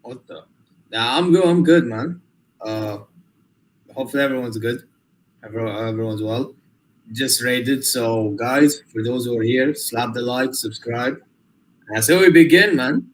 What the? Nah, I'm good. I'm good, man. Uh, Hopefully everyone's good. Everyone's well. Just rated. So, guys, for those who are here, slap the like, subscribe. That's how we begin, man.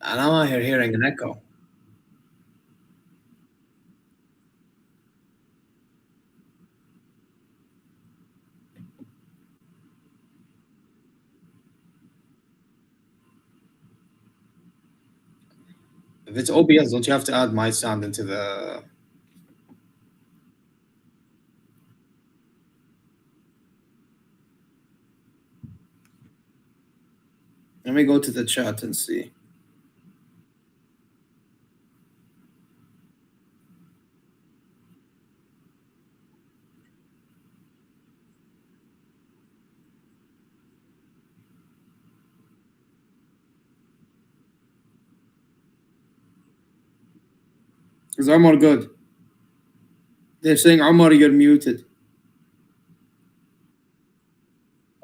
And I'm out here hearing an echo. If it's OBS, don't you have to add my sound into the? Let me go to the chat and see. Is Omar good? They're saying Omar, you're muted.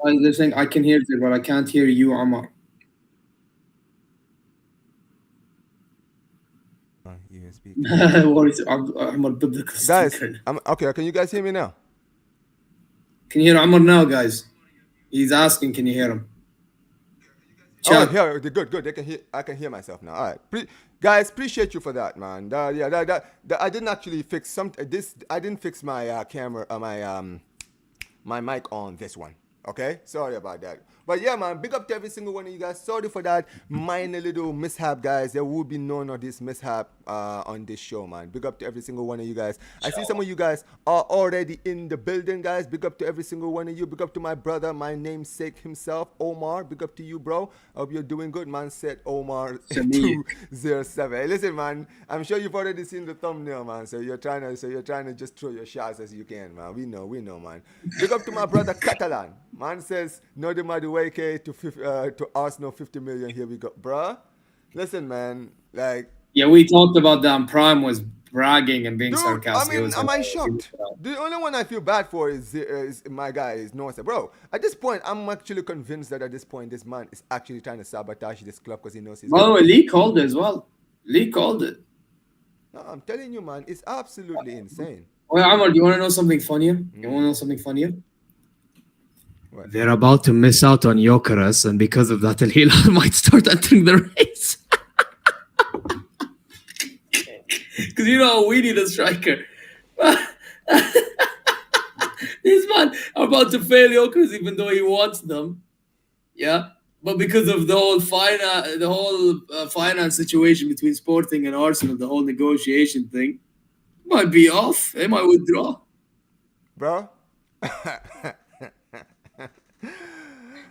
They're saying I can hear you, but I can't hear you, Omar. USB. What is Omar biblical Guys, stinker? I'm okay. Can you guys hear me now? Can you hear Omar now, guys? He's asking, can you hear him? Oh, Chat. here, good, good. I can hear myself now. All right, guys, appreciate you for that, man. Yeah, I didn't actually fix some this. I didn't fix my camera, my mic on this one. Okay, sorry about that. But yeah, man, big up to every single one of you guys. Sorry for that minor little mishap, guys. There will be none of this mishap on this show, man. Big up to every single one of you guys. I see some of you guys are already in the building, guys. Big up to every single one of you. Big up to my brother, my namesake himself, Omar. Big up to you, bro. Hope you're doing good, man. Said Omar Shamir. 207. Hey, listen, man. I'm sure you've already seen the thumbnail, man. So you're trying to just throw your shots as you can, man. We know, man. Big up to my brother Catalan. Man says no the Madueke to Arsenal 50 million. Here we go, bruh. Listen, man. Like, Yeah, we talked about that. Prime was bragging and being dude. I sarcastic. It mean, was am I hilarious. shocked? The only one I feel bad for is my guy is Norse, bro. At this point, I'm actually convinced that at this point, this man is actually trying to sabotage this club because he knows he's By the gonna way, win. Lee called it as well. Lee called it. No, I'm telling you, man, it's absolutely insane. Well, Amar, do you want to know something funnier? You want to Mm. know something funnier? What? They're about to miss out on Jokeres, and because of that, Al Hilal might start entering the race. Because you know we need a striker. This man are about to fail Jokeres even though he wants them. Yeah, but because of the whole finance situation between Sporting and Arsenal, the whole negotiation thing might be off. They might withdraw. Bro.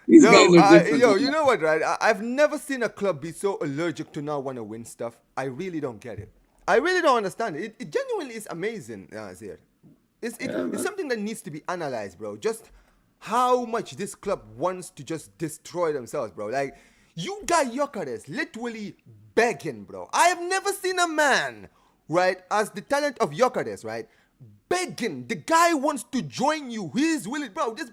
These guys are different. You know what, right? I've never seen a club be so allergic to not want to win stuff. I really don't get it. I really don't understand it. It genuinely is amazing, Zeer. Yeah, It's man. something that needs to be analyzed, bro. Just how much this club wants to just destroy themselves, bro. Like, you got Jokeres literally begging, bro. I have never seen a man, right, as the talent of Jokeres, right, begging. The guy wants to join you. He's willing, bro. This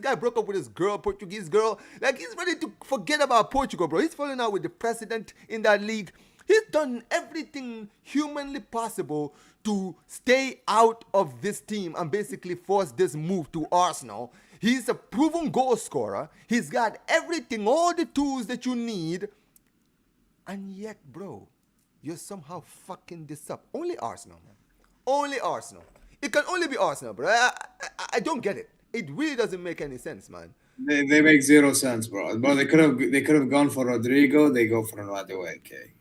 guy broke up with his girl, Portuguese girl. Like, he's ready to forget about Portugal, bro. He's falling out with the president in that league. He's done everything humanly possible to stay out of this team and basically force this move to Arsenal. He's a proven goal scorer. He's got everything, all the tools that you need. And yet, bro, you're somehow fucking this up. Only Arsenal, man. Only Arsenal. It can only be Arsenal, bro. I don't get it. It really doesn't make any sense, man. They make zero sense, bro. Bro, they could have gone for Rodrigo. They go for another way. Okay,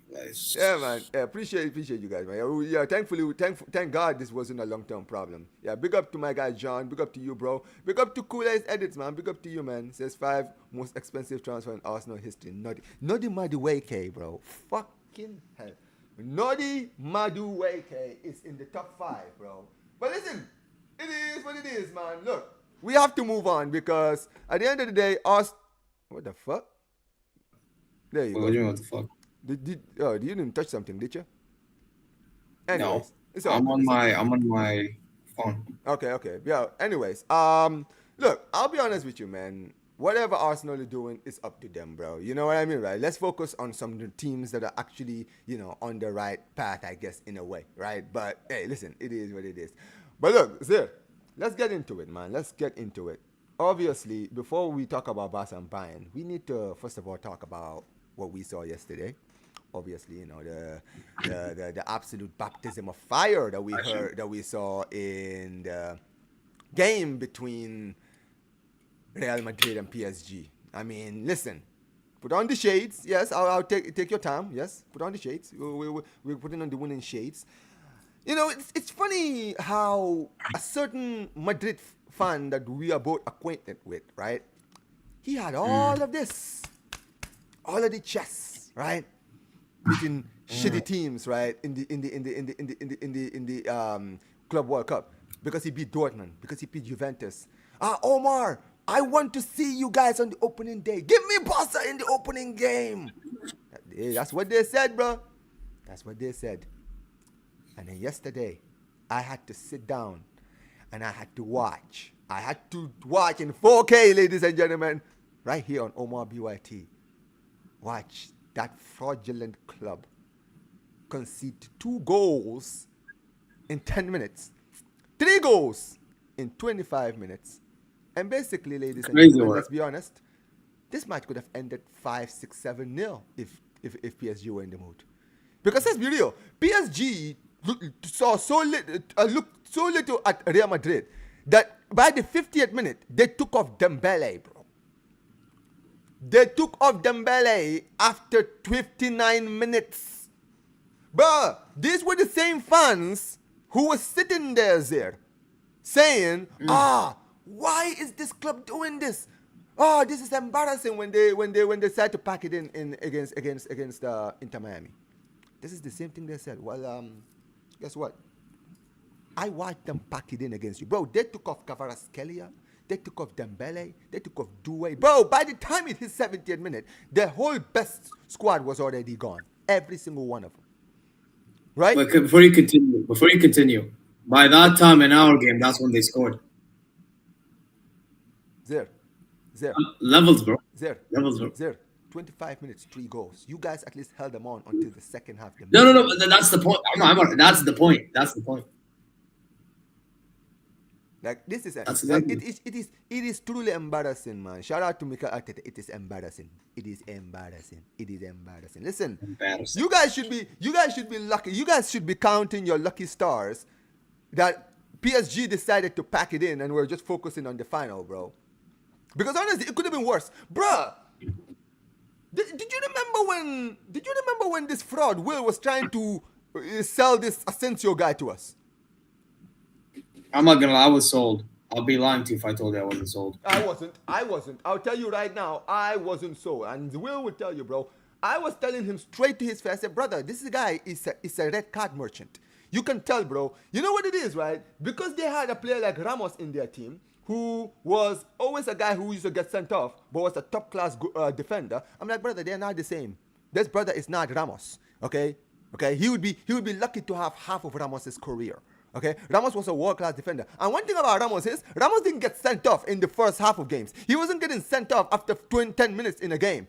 Yeah, man. Yeah, appreciate you guys, man. Yeah, thankfully, thank God this wasn't a long term problem. Yeah, big up to my guy John. Big up to you, bro. Big up to Cool Ace Edits, man. Big up to you, man. Says 5 most expensive transfer in Arsenal history. Not the Madueke, bro. Fucking hell. Nodi Madueke is in the top 5, bro. But listen, it is what it is, man. Look, we have to move on because at the end of the day, us. What the fuck? There you What go. do you mean, what the fuck? You didn't touch something, did you? No. Anyways, it's all I'm good, on it's all my phone. Okay. Yeah. Anyways, look, I'll be honest with you, man. Whatever Arsenal are doing is up to them, bro. You know what I mean, right? Let's focus on some of the teams that are actually, on the right path, I guess, in a way, right? But hey, listen, it is what it is. But look, Zeer, let's get into it, man. Let's get into it. Obviously, before we talk about Barca and Bayern, we need to first of all talk about what we saw yesterday. Obviously, the absolute baptism of fire that we saw in the game between Real Madrid and PSG. I mean, listen, put on the shades. Yes, I'll take your time. Yes, put on the shades. We're putting on the winning shades. It's funny how a certain Madrid fan that we are both acquainted with, right? He had all of this, all of the chess, right? Beating shitty teams, right? In the Club World Cup, because he beat Dortmund, because he beat Juventus. Omar, I want to see you guys on the opening day. Give me Barca in the opening game. That's what they said, bro. That's what they said. And then yesterday, I had to sit down and I had to watch. I had to watch in 4K, ladies and gentlemen, right here on Omar BYT. Watch that fraudulent club concede 2 goals in 10 minutes. 3 goals in 25 minutes. And basically, ladies and gentlemen, let's be honest, this match could have ended 5-6-7-0 if PSG were in the mood. Because let's be real, PSG looked so little at Real Madrid that by the 50th minute, they took off Dembele, bro. They took off Dembele after 59 minutes. Bro, these were the same fans who were sitting there saying, why is this club doing this? Oh, this is embarrassing when they decide to pack it in against Inter Miami. This is the same thing they said. Well, guess what? I watched them pack it in against you. Bro, they took off Kvaratskhelia. They took off Dembele. They took off Doué. Bro, by the time it hit 70th minute, the whole best squad was already gone. Every single one of them. Right? But before you continue, by that time in our game, that's when they scored. Zeer. Levels, bro. Zeer. 25 minutes, 3 goals. You guys at least held them on until the second half. No. That's the point. That's the point. Like, this is exactly. It is truly embarrassing, man. Shout out to Mikel Arteta. It is embarrassing. Listen, you guys should be lucky. You guys should be counting your lucky stars that PSG decided to pack it in and we're just focusing on the final, bro. Because honestly, it could have been worse, bruh. Did you remember when this fraud Will was trying to sell this Asensio guy to us? I'm not gonna lie, I was sold. I'll be lying to you if I told you I wasn't sold. I wasn't. I'll tell you right now, I wasn't sold. And Will will tell you, bro. I was telling him straight to his face. I said, brother, this guy is a red card merchant. You can tell, bro. You know what it is, right? Because they had a player like Ramos in their team, who was always a guy who used to get sent off, but was a top-class defender. I'm like, brother, they're not the same. This brother is not Ramos, okay? He would be lucky to have half of Ramos's career, okay? Ramos was a world-class defender. And one thing about Ramos is, Ramos didn't get sent off in the first half of games. He wasn't getting sent off after 10 minutes in a game.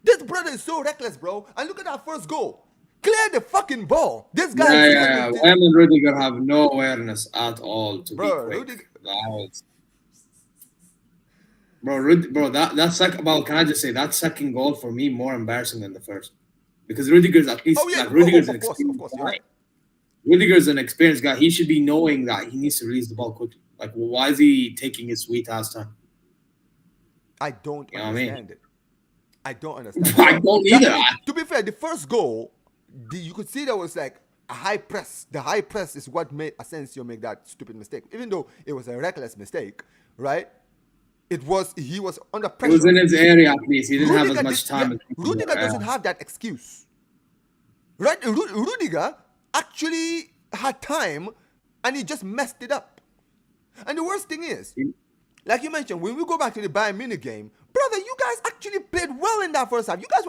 This brother is so reckless, bro. And look at that first goal. Clear the fucking ball. This guy is... and Rudiger have no awareness at all to be quick. Bro, that second ball, can I just say, that second goal for me more embarrassing than the first. Because Rudiger's at least, Rudiger's an experienced guy. Rudiger's an experienced guy. He should be knowing that he needs to release the ball quickly. Like, why is he taking his sweet ass time? I don't understand it. I don't understand. I don't either. To be fair, the first goal, you could see there was like a high press. The high press is what made Asensio make that stupid mistake. Even though it was a reckless mistake, right? He was under pressure. It was in his area at least. He didn't have as much time. Rudiger doesn't have that excuse. Right? Rudiger actually had time and he just messed it up. And the worst thing is, like you mentioned, when we go back to the Bayern Munich game, brother, you guys actually played well in that first half. You guys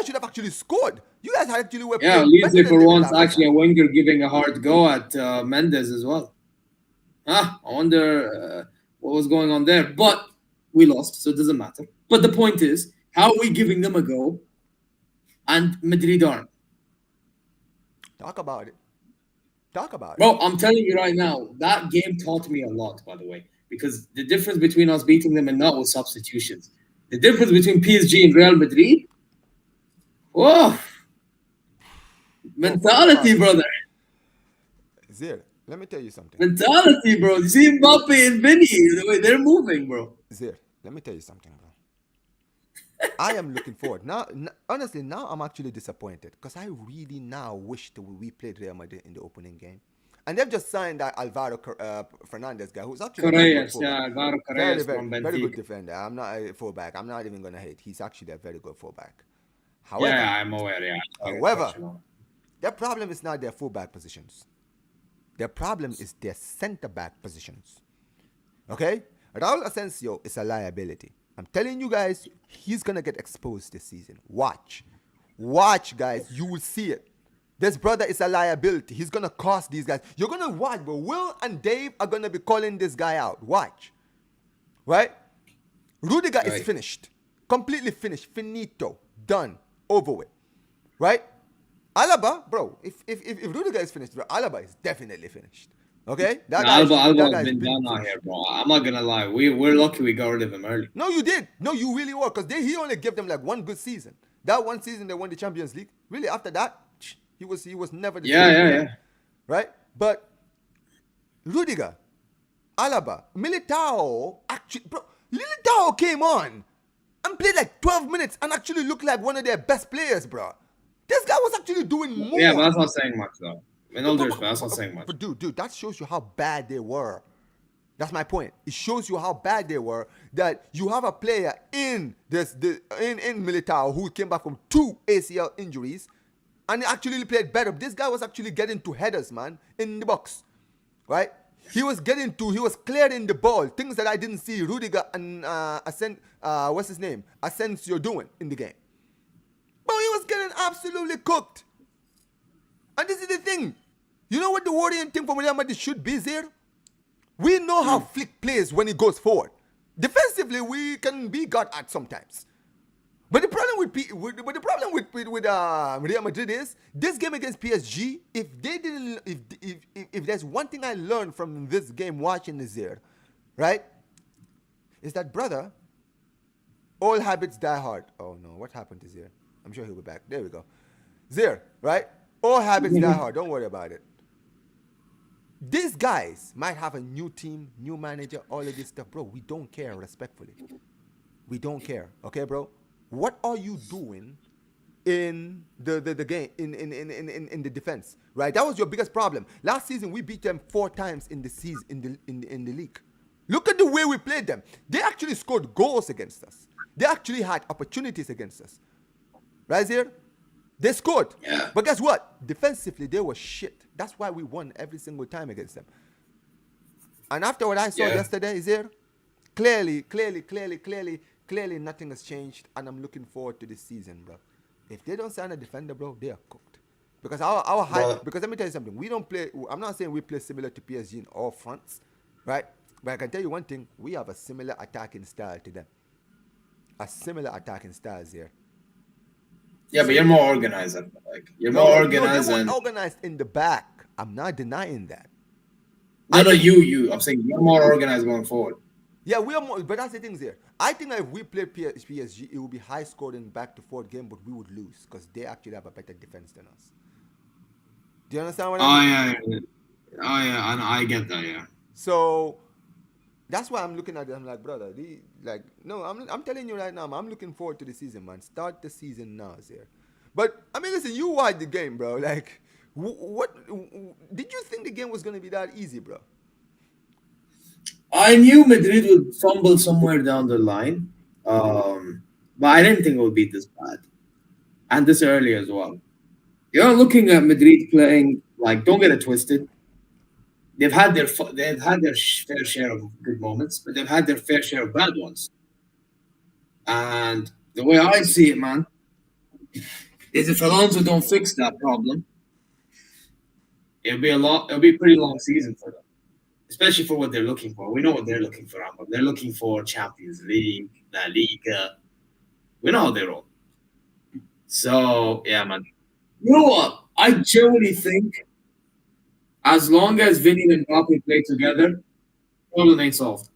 should have actually scored. You guys actually were Yeah, playing better Lindsay than for them in once that first actually half. a winger giving a hard go at Mendes as well. I wonder what was going on there. But we lost, so it doesn't matter. But the point is, how are we giving them a go and Madrid aren't? Talk about it. Talk about it. Bro, I'm telling you right now, that game taught me a lot, by the way, because the difference between us beating them and not was substitutions. The difference between PSG and Real Madrid, oh, Bro, forget about mentality, it. brother. Zeer, let me tell you something. Mentality, bro. You see Mbappe and Vinny, the way they're moving, bro. Zeer, let me tell you something, bro. I am looking forward. Now, honestly, now I'm actually disappointed because I really now wish that we played Real Madrid in the opening game. And they've just signed that Alvaro Fernandez guy, who's actually a very good Correas, fullback. yeah, Alvaro Very, Correas very, from very good Benfica. defender. I'm not a fullback. I'm not even going to hate. He's actually a very good fullback. Yeah, However, I'm aware, yeah. I saw your however, question on it. their problem is not their fullback positions. Their problem is their center back positions. Okay? Raul Asensio is a liability. I'm telling you guys, he's gonna get exposed this season. Watch. Watch, guys. You will see it. This brother is a liability. He's gonna cost these guys. You're gonna watch, but Will and Dave are gonna be calling this guy out. Watch. Right? Rudiger is Right. finished. Completely finished. Finito. Done. Over with. Right? Alaba, bro, if Rudiger is finished, bro, Alaba is definitely finished. Okay? That guy, Alba that has guy's been been done out finished. here, bro. I'm not gonna lie. We're lucky we got rid of him early. No, you did. No, you really were. Because he only gave them like one good season. That one season they won the Champions League. Really, after that, he was never the Yeah, same yeah, player. yeah. Right? But Rudiger, Alaba, Militao, actually, bro, Militao came on and played like 12 minutes and actually looked like one of their best players, bro. This guy was actually doing Yeah, but more. that's not saying much, though. In all due respect, that's not saying much. But dude, that shows you how bad they were. That's my point. It shows you how bad they were. That you have a player in in Militao who came back from 2 ACL injuries, and he actually played better. This guy was actually getting to headers, man, in the box, right? He was clearing the ball, things that I didn't see Rudiger and what's his name, Asensio doing in the game. But he was getting absolutely cooked. And this is the thing. You know what the worrying thing for Real Madrid should be there? We know how Flick plays when he goes forward. Defensively, we can be got at sometimes. But the problem with Real Madrid is this game against PSG. If there's one thing I learned from this game watching Zeer, right, is that brother, all habits die hard. Oh no, what happened to Zeer? I'm sure he'll be back. There we go. Zeer, right? All habits die hard. Don't worry about it. These guys might have a new team, new manager, all of this stuff, bro. We don't care, respectfully. We don't care, okay, bro? What are you doing in the game, in the defense, right? That was your biggest problem. Last season, we beat them 4 times in the season, in the league. Look at the way we played them. They actually scored goals against us. They actually had opportunities against us. Right, here? They scored. Yeah. But guess what? Defensively, they were shit. That's why we won every single time against them. And after what I saw yesterday, is there? Clearly, nothing has changed. And I'm looking forward to this season, bro. If they don't sign a defender, bro, they are cooked. Because our high, because let me tell you something. We don't play, I'm not saying we play similar to PSG in all fronts, right? But I can tell you one thing. We have a similar attacking style to them. A similar attacking style here. Yeah, but you're more organized. Like you're more organized. They're more organized in the back. I'm not denying that. No, you. I'm saying you're more organized going forward. Yeah, we are more. But that's the thing here. I think that if we play PSG, it will be high scoring back to forth game, but we would lose because they actually have a better defense than us. Do you understand what I mean? Yeah. Oh yeah, I get that. Yeah. So that's why I'm looking at it. I'm like, brother, I'm telling you right now, I'm looking forward to the season, man. Start the season now, here. But I mean, listen, you watch the game, bro. Like, what did you think the game was gonna be that easy, bro? I knew Madrid would fumble somewhere down the line, but I didn't think it would be this bad and this early as well. You're looking at Madrid playing like. Don't get it twisted. They've had their fair share of good moments, but they've had their fair share of bad ones. And the way I see it, man, is if Alonso don't fix that problem, It'll be a pretty long season for them, especially for what they're looking for. We know what they're looking for, Amber. They're looking for Champions League, La Liga. We know how they roll. So yeah, man. You know what? I genuinely think as long as Vinny and Mbappe play together, problem ain't solved.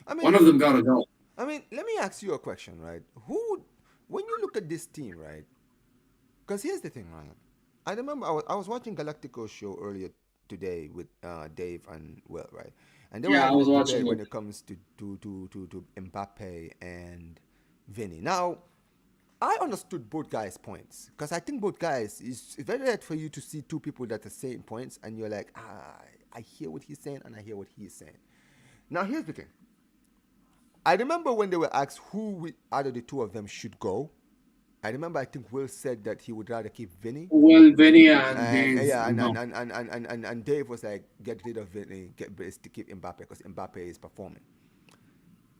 I mean, One of them gotta go. let me ask you a question, right? When you look at this team, right? Because here's the thing, right? I remember I was watching Galactico's show earlier today with Dave and Will, right? And they were Yeah, I having was this debate watching when it. it comes to Mbappe and Vinny. Now, I understood both guys' points because I think both guys it's very rare for you to see two people that are saying points and you're like, I hear what he's saying and I hear what he's saying. Now, here's the thing. I remember when they were asked out of the two of them should go. I remember I think Will said that he would rather keep Vinny. Well, Vinny and And Dave, yeah, no. and Dave was like, get rid of Vinny, get best to keep Mbappe because Mbappe is performing.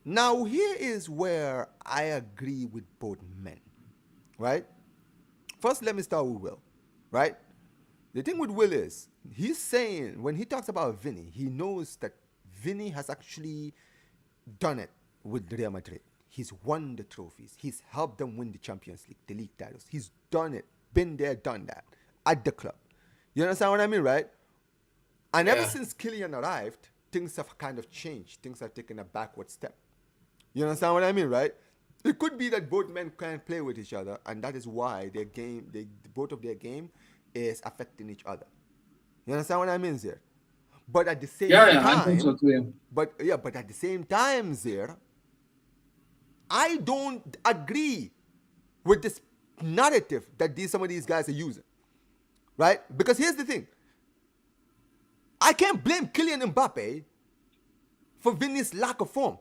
Now here is where I agree with both men, right? First, let me start with Will, right? The thing with Will is he's saying when he talks about Vinny, he knows that Vinny has actually done it with Real Madrid. He's won the trophies. He's helped them win the Champions League, the league titles. He's done it, been there, done that at the club. You understand what I mean, right? And ever Yeah. since Kylian arrived, things have kind of changed. Things have taken a backward step. You understand what I mean, right? It could be that both men can't play with each other, and that is why both of their game is affecting each other. You understand what I mean, Zir? But at the same Yeah, yeah, I think so time, too. Yeah. but at the same time, Zir, I don't agree with this narrative that some of these guys are using, right? Because here's the thing: I can't blame Kylian Mbappe for Vinny's lack of form.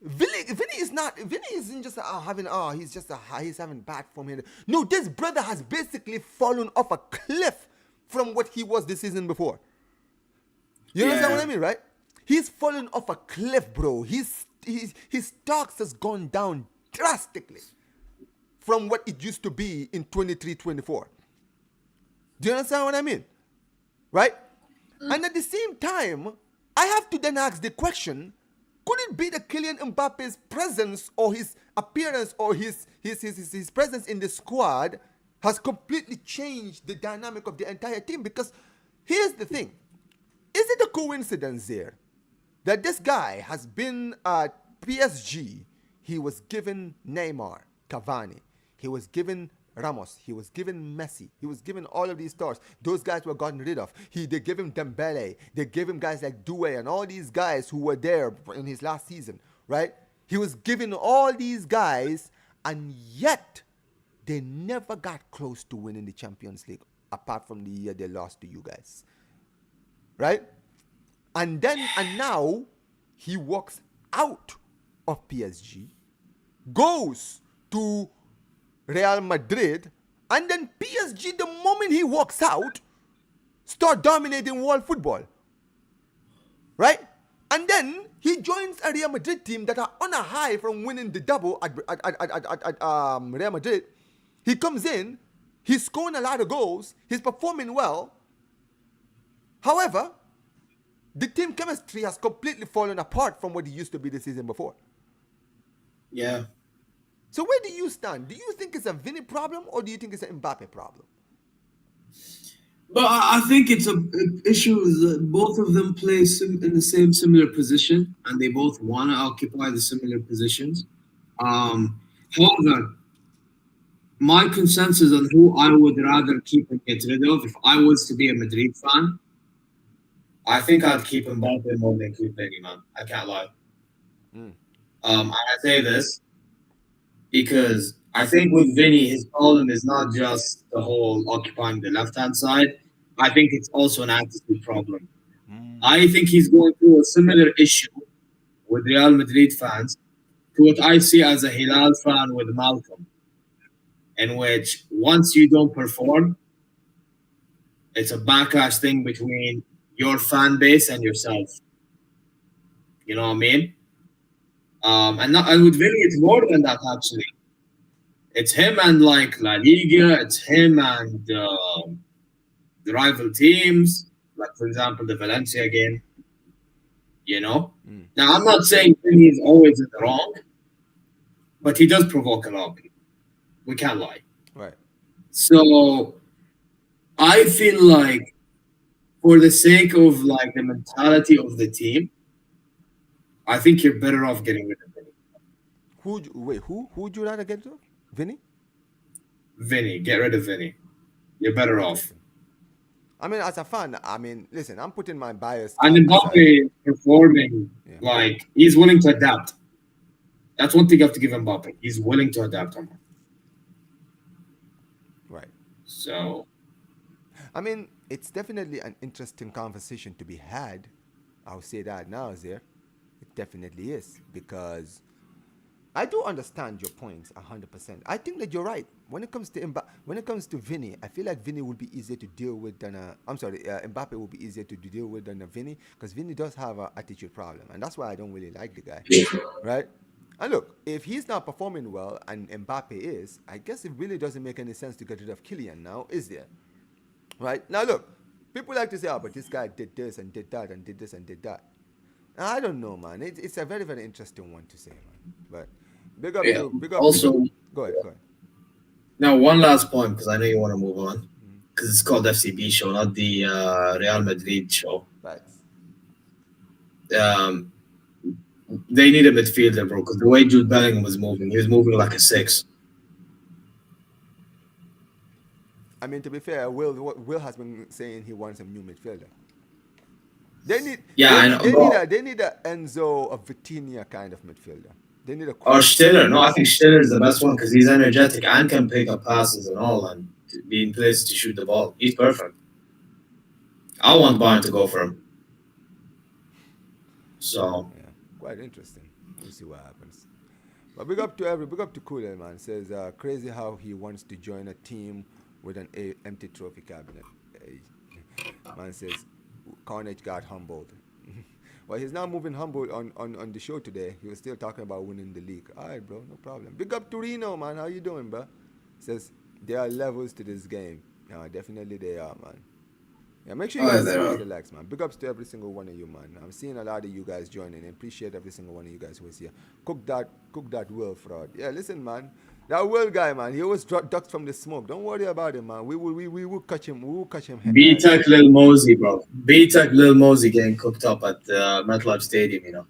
Vinny isn't just he's having bad form here. No, this brother has basically fallen off a cliff from what he was the season before. You understand what I Yeah. mean, right? He's fallen off a cliff, bro. His stocks has gone down drastically from what it used to be in 23, 24. Do you understand what I mean? Right? And at the same time, I have to then ask the question, could it be that Kylian Mbappe's presence or his appearance or his presence in the squad has completely changed the dynamic of the entire team? Because here's the thing. Is it a coincidence there that this guy has been at PSG? He was given Neymar, Cavani. He was given Ramos. He was given Messi. He was given all of these stars. Those guys were gotten rid of. They gave him Dembele. They gave him guys like Doué and all these guys who were there in his last season, right? He was given all these guys, and yet they never got close to winning the Champions League, apart from the year they lost to you guys, right? And now he walks out of PSG, goes to Real Madrid, and then PSG, the moment he walks out, start dominating world football, right? And then he joins a Real Madrid team that are on a high from winning the double at Real Madrid. He comes in, he's scoring a lot of goals, he's performing well. However, the team chemistry has completely fallen apart from what it used to be the season before. Yeah. So where do you stand? Do you think it's a Vinny problem or do you think it's an Mbappe problem? But I think it's a issue is that both of them play in the same similar position, and they both want to occupy the similar positions. However, my consensus on who I would rather keep and get rid of, if I was to be a Madrid fan, I think I'd keep Mbappe more than keep Vinny, man. I can't lie. And I say this because I think with Vinny, his problem is not just the whole occupying the left-hand side. I think it's also an attitude problem. I think he's going through a similar issue with Real Madrid fans to what I see as a Hilal fan with Malcolm. in which once you don't perform, it's a backlash thing between your fan base and yourself. You know what I mean? And with Vinny, it's more than that actually. It's him and like La Liga. It's him and the rival teams, like for example the Valencia game. You know. Now I'm not saying Vinny is always in the wrong, but he does provoke a lot of people. We can't lie. Right. So I feel like, for the sake of like the mentality of the team, I think you're better off getting rid of Vinny. Who would you rather get rid of? Vinny? Vinny, get rid of Vinny. You're better off. I mean, as a fan, I mean, listen, I'm putting my bias. And Mbappe performing like he's willing to adapt. That's one thing you have to give Mbappe. He's willing to adapt. Right. So, I mean, it's definitely an interesting conversation to be had. I'll say that now, Zeer. It definitely is, because I do understand your points 100%. I think that you're right. When it comes to Vinny, I feel like Vinny would be easier to deal with than Mbappe would be easier to deal with than Vinny, because Vinny does have an attitude problem, and that's why I don't really like the guy, right? And look, if he's not performing well and Mbappe is, I guess it really doesn't make any sense to get rid of Kylian now, is there? Right? Now look, people like to say, oh, but this guy did this and did that and did this and did that. I don't know, man. It's a very, very interesting one to say, man. But big up. Also, go ahead. Now, one last point, because I know you want to move on, because it's called FCB show, not the Real Madrid show. Thanks. They need a midfielder, bro, because the way Jude Bellingham was moving, he was moving like a 6. I mean, to be fair, Will has been saying he wants a new midfielder. They need a Enzo, a Vitinha kind of midfielder. They need a or Stiller. No, I think Stiller is the best one because he's energetic and can pick up passes and all and be in place to shoot the ball. He's perfect. I want Bayern to go for him. So yeah, quite interesting. We'll see what happens. But big up to Kulel, man. Says crazy how he wants to join a team with an empty trophy cabinet. Man says Carnage got humbled. Well, he's now moving humble on the show today. He was still talking about winning the league. All right, bro, no problem. Big up to Reno, man. How you doing, bro? Says there are levels to this game. No, definitely they are, man. Yeah, make sure you guys smash the likes, man. Big ups to every single one of you, man. I'm seeing a lot of you guys joining and appreciate every single one of you guys who is here. Cook that Will fraud. Yeah, listen, man. That Will guy, man, he always ducks from the smoke. Don't worry about him, man. We will catch him. We will catch him. B-Tech Lil Mosey, bro. B-Tech Lil Mosey getting cooked up at MetLife Stadium, you know.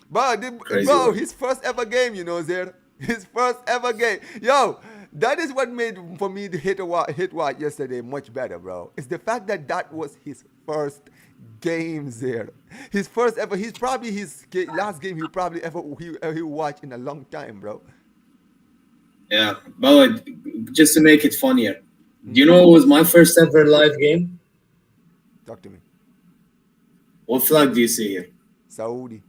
Bro, his first ever game, you know, Zeer. His first ever game. Yo, that is what made for me the hit watch yesterday much better, bro. It's the fact that was his first game there. His first ever. He's probably his last game he probably ever he watched in a long time, bro. Yeah, but just to make it funnier, do you know what was my first ever live game? Talk to me. What flag do you see here? Saudi.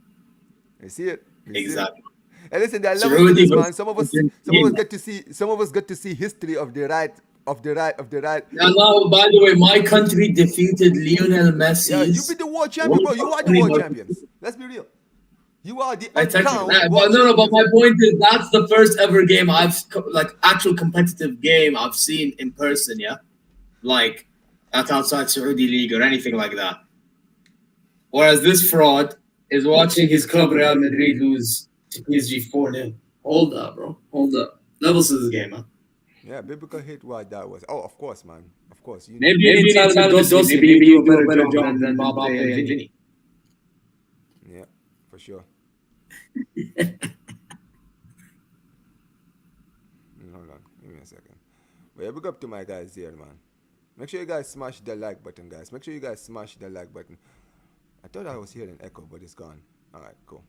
You see it? Exactly. And listen, there are levels to this, man. Some of us get to see history of the right. And now, by the way, my country defeated Lionel Messi. Yeah, you be the world champion, bro. You are the world champions. Let's be real. You are the but my point is that's the first ever game actual competitive game I've seen in person, yeah? Like, that's outside Saudi League or anything like that. Whereas this fraud is watching his club Real Madrid lose to PSG 4-0. Hold up, bro. Hold up. Levels to this game, man. Yeah, biblical hit what that was. Oh, of course, man. Of course. Maybe you do a better job than Mbappe and Vinny. Yeah, for sure. Hold on, give me a second. But yeah, big up to my guys here, man. Make sure you guys smash the like button, guys. Make sure you guys smash the like button. I thought I was hearing echo, but it's gone. All right, cool.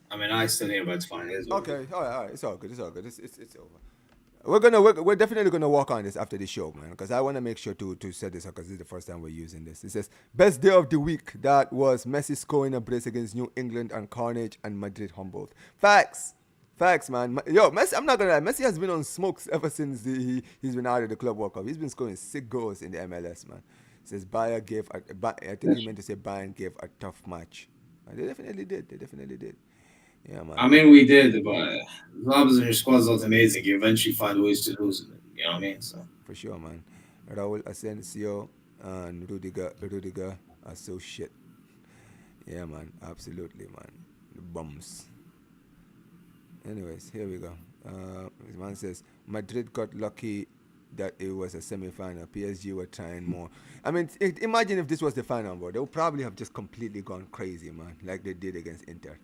I mean, I still hear, but it's fine. Okay, all right. It's all good. It's over. We're definitely gonna work on this after the show, man, because I want to make sure to set this up because this is the first time we're using this. It says best day of the week. That was Messi scoring a brace against New England and Carnage and Madrid humbled. Facts. Facts, man. Yo, Messi, I'm not gonna lie. Messi has been on smokes ever since he's been out of the Club World Cup. He's been scoring sick goals in the MLS, man. Says Bayern gave, I think he meant to say Bayern gave a tough match. And they definitely did. They definitely did. Yeah, man. I mean, we did, but as long as your squad's not amazing, you eventually find ways to lose it. You know what I mean? So For sure, man. Raul Asensio and Rudiger are so shit. Yeah, man. Absolutely, man. The bums. Anyways, here we go. This man says Madrid got lucky that it was a semi-final. PSG were trying more. I mean, imagine if this was the final, bro. They would probably have just completely gone crazy, man, like they did against Inter.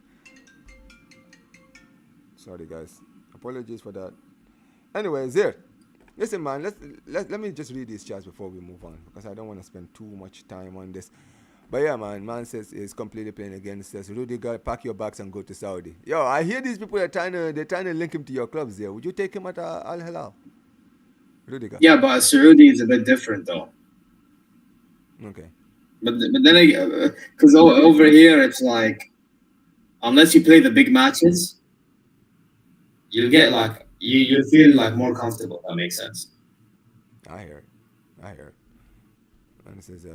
Sorry, guys. Apologies for that. Anyways, here. Listen, man. Let me just read these chats before we move on because I don't want to spend too much time on this. But yeah, man says he's completely playing against us. Rudiger, pack your bags and go to Saudi. Yo, I hear these people are trying to link him to your clubs there. Would you take him at Al Hilal? Rudiger. yeah, but Saudi is a bit different though. Okay. But then because over here it's like unless you play the big matches, you get like you feel like more comfortable. That makes sense. I heard. Man says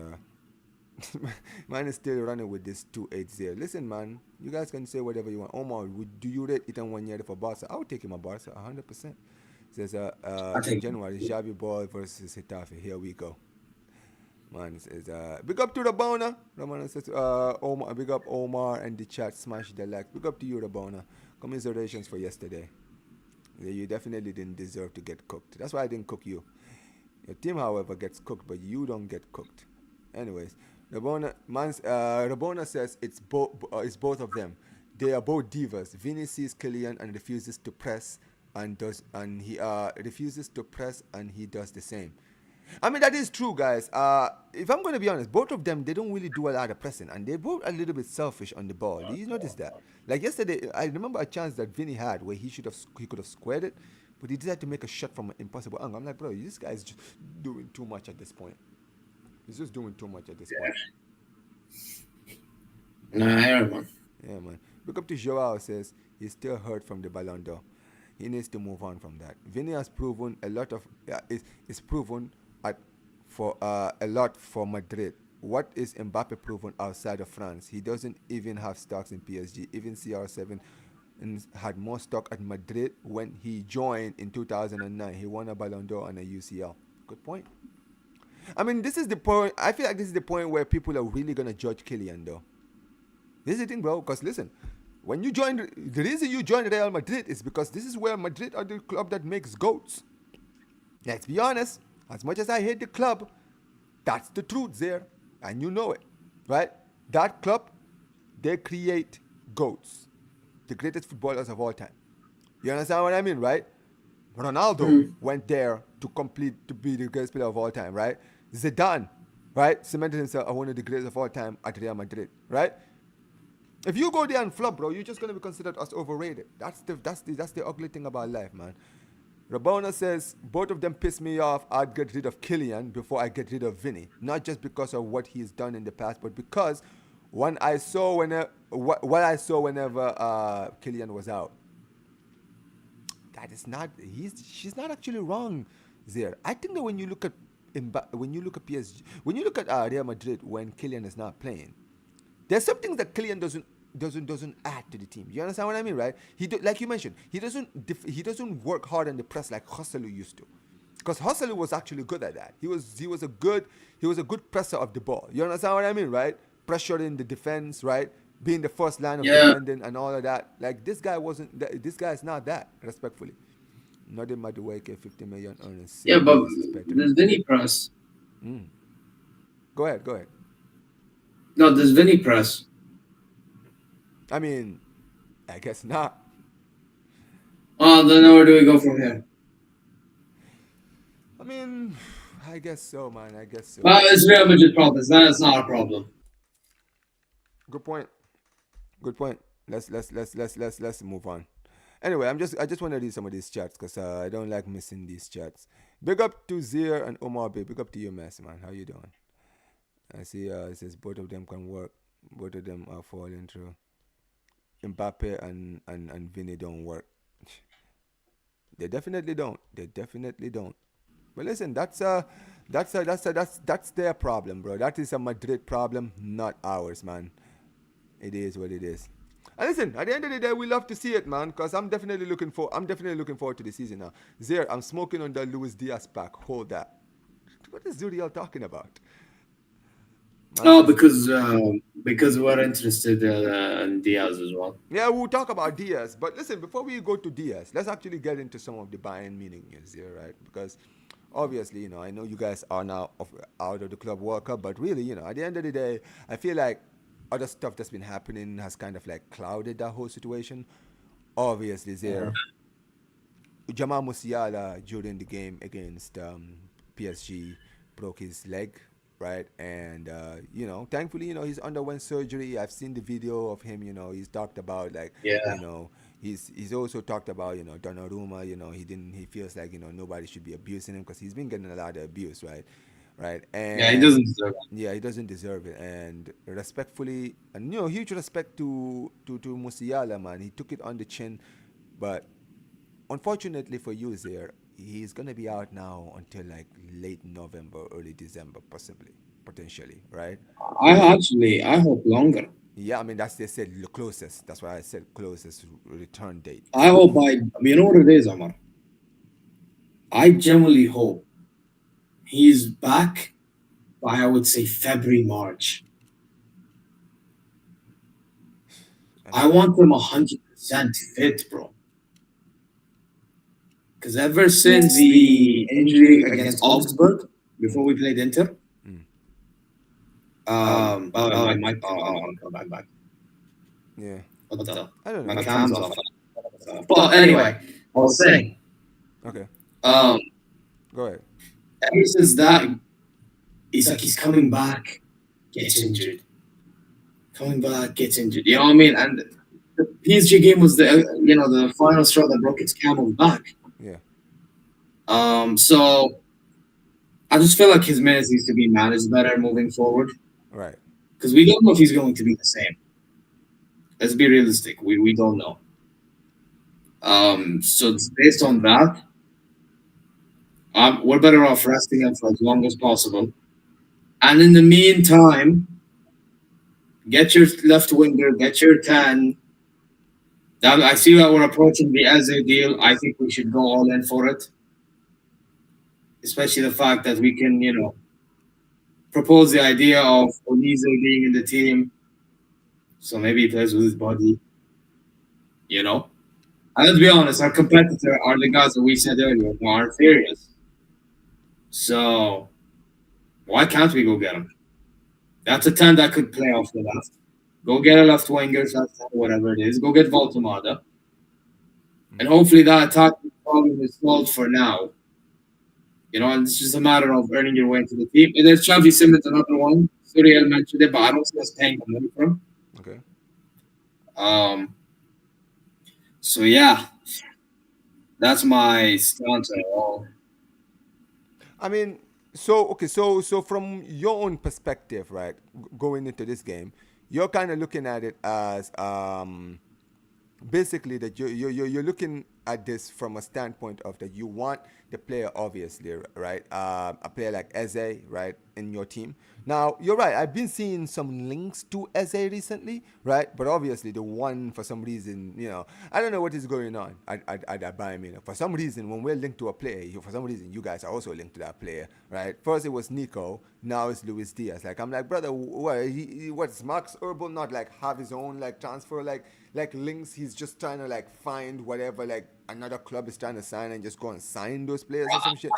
man is still running with this 2-8-0. Listen, man, you guys can say whatever you want. Omar, do you rate Ethan 1 year for Barca? I would take him at Barca 100%. Says in January, Javier Boy versus Hitafe. Here we go. Man says big up to Rabona. Rabona says Omar, big up Omar and the chat. Smash the like. Big up to you, Rabona. Commiserations for yesterday. Yeah, you definitely didn't deserve to get cooked. That's why I didn't cook you. Your team, however, gets cooked, but you don't get cooked. Anyways, Rabona says it's both of them. They are both divas. Vinny sees Kylian and refuses to press, and he refuses to press, and he does the same. I mean, that is true, guys. If I'm going to be honest, both of them, they don't really do a lot of pressing, and they're both a little bit selfish on the ball. Did you notice that? Like yesterday, I remember a chance that Vinny had where he could have squared it, but he decided to make a shot from an impossible angle. I'm like, bro, this guy is just doing too much at this point. He's just doing too much at this point. Nah, I heard, man. Yeah, man. Look up to Joao says he's still hurt from the Ballon d'Or. He needs to move on from that. Vinny has proven a lot of is proven for a lot for Madrid. What is Mbappe proven outside of France? He doesn't even have stocks in PSG. Even CR7 had more stock at Madrid when he joined in 2009. He won a Ballon d'Or and a UCL. Good point. I mean, this is the point. I feel like this is the point where people are really going to judge Kylian, though. This is the thing, bro. Because listen, when you joined, the reason you joined Real Madrid is because this is where Madrid are the club that makes goats. Let's be honest. As much as I hate the club, that's the truth there. And you know it, right? That club, they create goats. The greatest footballers of all time. You understand what I mean, right? Ronaldo went there to be the greatest player of all time, right? Zidane, right? Cemented himself as one of the greatest of all time at Real Madrid, right? If you go there and flop, bro, you're just gonna be considered as overrated. That's the ugly thing about life, man. Rabona says both of them piss me off. I'd get rid of Kylian before I get rid of Vinny, not just because of what he's done in the past, but because what I saw whenever Kylian was out. That is not. She's not actually wrong there. I think that when you look at PSG, when you look at Real Madrid when Kylian is not playing, there's some things that Kylian doesn't add to the team. You understand what I mean, right? Like you mentioned, he doesn't work hard on the press like Joselu used to, because Joselu was actually good at that. He was a good presser of the ball. You understand what I mean, right? Pressuring the defense, right? Being the first line of defending and all of that. Like this guy wasn't. This guy is not that. Respectfully, Nothing Madueke 50 million earnings. Yeah, but there's Vinny press. Go ahead. No, there's Vinny press. I mean, I guess not. Oh, then where do we go from here? I mean, I guess so, man. I guess so. Well, it's Real Madrid problem. It's not a problem. Good point. Let's move on. Anyway, I just want to read some of these chats because I don't like missing these chats. Big up to Zeer and Omar B. Big up to you, Messi, man. How you doing? I see it says both of them can work. Both of them are falling through. Mbappe and Vinny don't work. They definitely don't. They definitely don't. But listen, that's their problem, bro. That is a Madrid problem, not ours, man. It is what it is. And listen, at the end of the day, we love to see it, man. Cause I'm definitely looking forward to the season now. Zer, I'm smoking on the Luis Diaz pack. Hold that. What is Zuriel talking about? Man Oh, says, because we're interested in Diaz as well. yeah, we'll talk about Diaz. But listen, before we go to Diaz, let's actually get into some of the Bayern Munich news here, right? Because obviously, I know you guys are now out of the Club World Cup, but really, at the end of the day, I feel like other stuff that's been happening has kind of like clouded that whole situation. Obviously, there, Jamal Musiala during the game against PSG broke his leg, right? And thankfully, he's underwent surgery. I've seen the video of him. He's talked about like, Yeah. you know, he's also talked about Donnarumma. He feels like nobody should be abusing him because he's been getting a lot of abuse, right? Right, Yeah, he and doesn't deserve it. yeah, he doesn't deserve it. And respectfully, and huge respect to Musiala, man. He took it on the chin, but unfortunately for you, there, he's gonna be out now until like late November, early December, possibly, potentially, right? I hope longer. Yeah, I mean that's they said the closest. That's why I said closest return date. I hope you know what it is, Omar. I genuinely hope he's back by, I would say, February, March. I I mean, want him 100% fit, bro. Because ever since the injury against Augsburg, before we played Inter, mm, by the way, my come back. yeah, What the? I don't My know. cam's off. But anyway, I was saying, Okay, um, go ahead. ever since that, it's like he's coming back, gets injured, coming back, gets injured. You know what I mean? And the PSG game was the final straw that broke its camel's back. Yeah, So I just feel like his minutes needs to be managed better moving forward right. because we don't know if he's going to be the same. Let's be realistic. We don't know. So it's based on that, we're better off resting him for as long as possible. And in the meantime, get your left winger, get your 10. That, I see that we're approaching the Eze deal. I think we should go all in for it, especially the fact that we can, propose the idea of Onize being in the team. So maybe he plays with his body, you know? And let's be honest, our competitor are the guys that we said earlier who are inferiors. So why can't we go get him? That's a 10 that could play off the left. Go get a left winger, left 10, whatever it is. Go get Voltamada. And hopefully that attacking problem is solved for now. And it's just a matter of earning your way into the team. And there's Xavi Simons, another one. Suriel mentioned it, but I don't see us paying the money for him. Okay. Um, so yeah, that's my stance on it all. I mean, so okay, so from your own perspective, right, going into this game, you're kind of looking at it as basically that you're looking at this from a standpoint of that you want the player, obviously, right, a player like Eze, right, in your team. Now you're right, I've been seeing some links to Eze recently, right, but obviously the one, for some reason, I don't know what is going on at Bayern Munich. For some reason, when we're linked to a player, for some reason you guys are also linked to that player, right? First it was Nico, now it's Luis Diaz. Like, I'm like, brother, what's Max Herbal not like have his own like transfer like links? He's just trying to like find whatever like another club is trying to sign and just go and sign those players or some shit.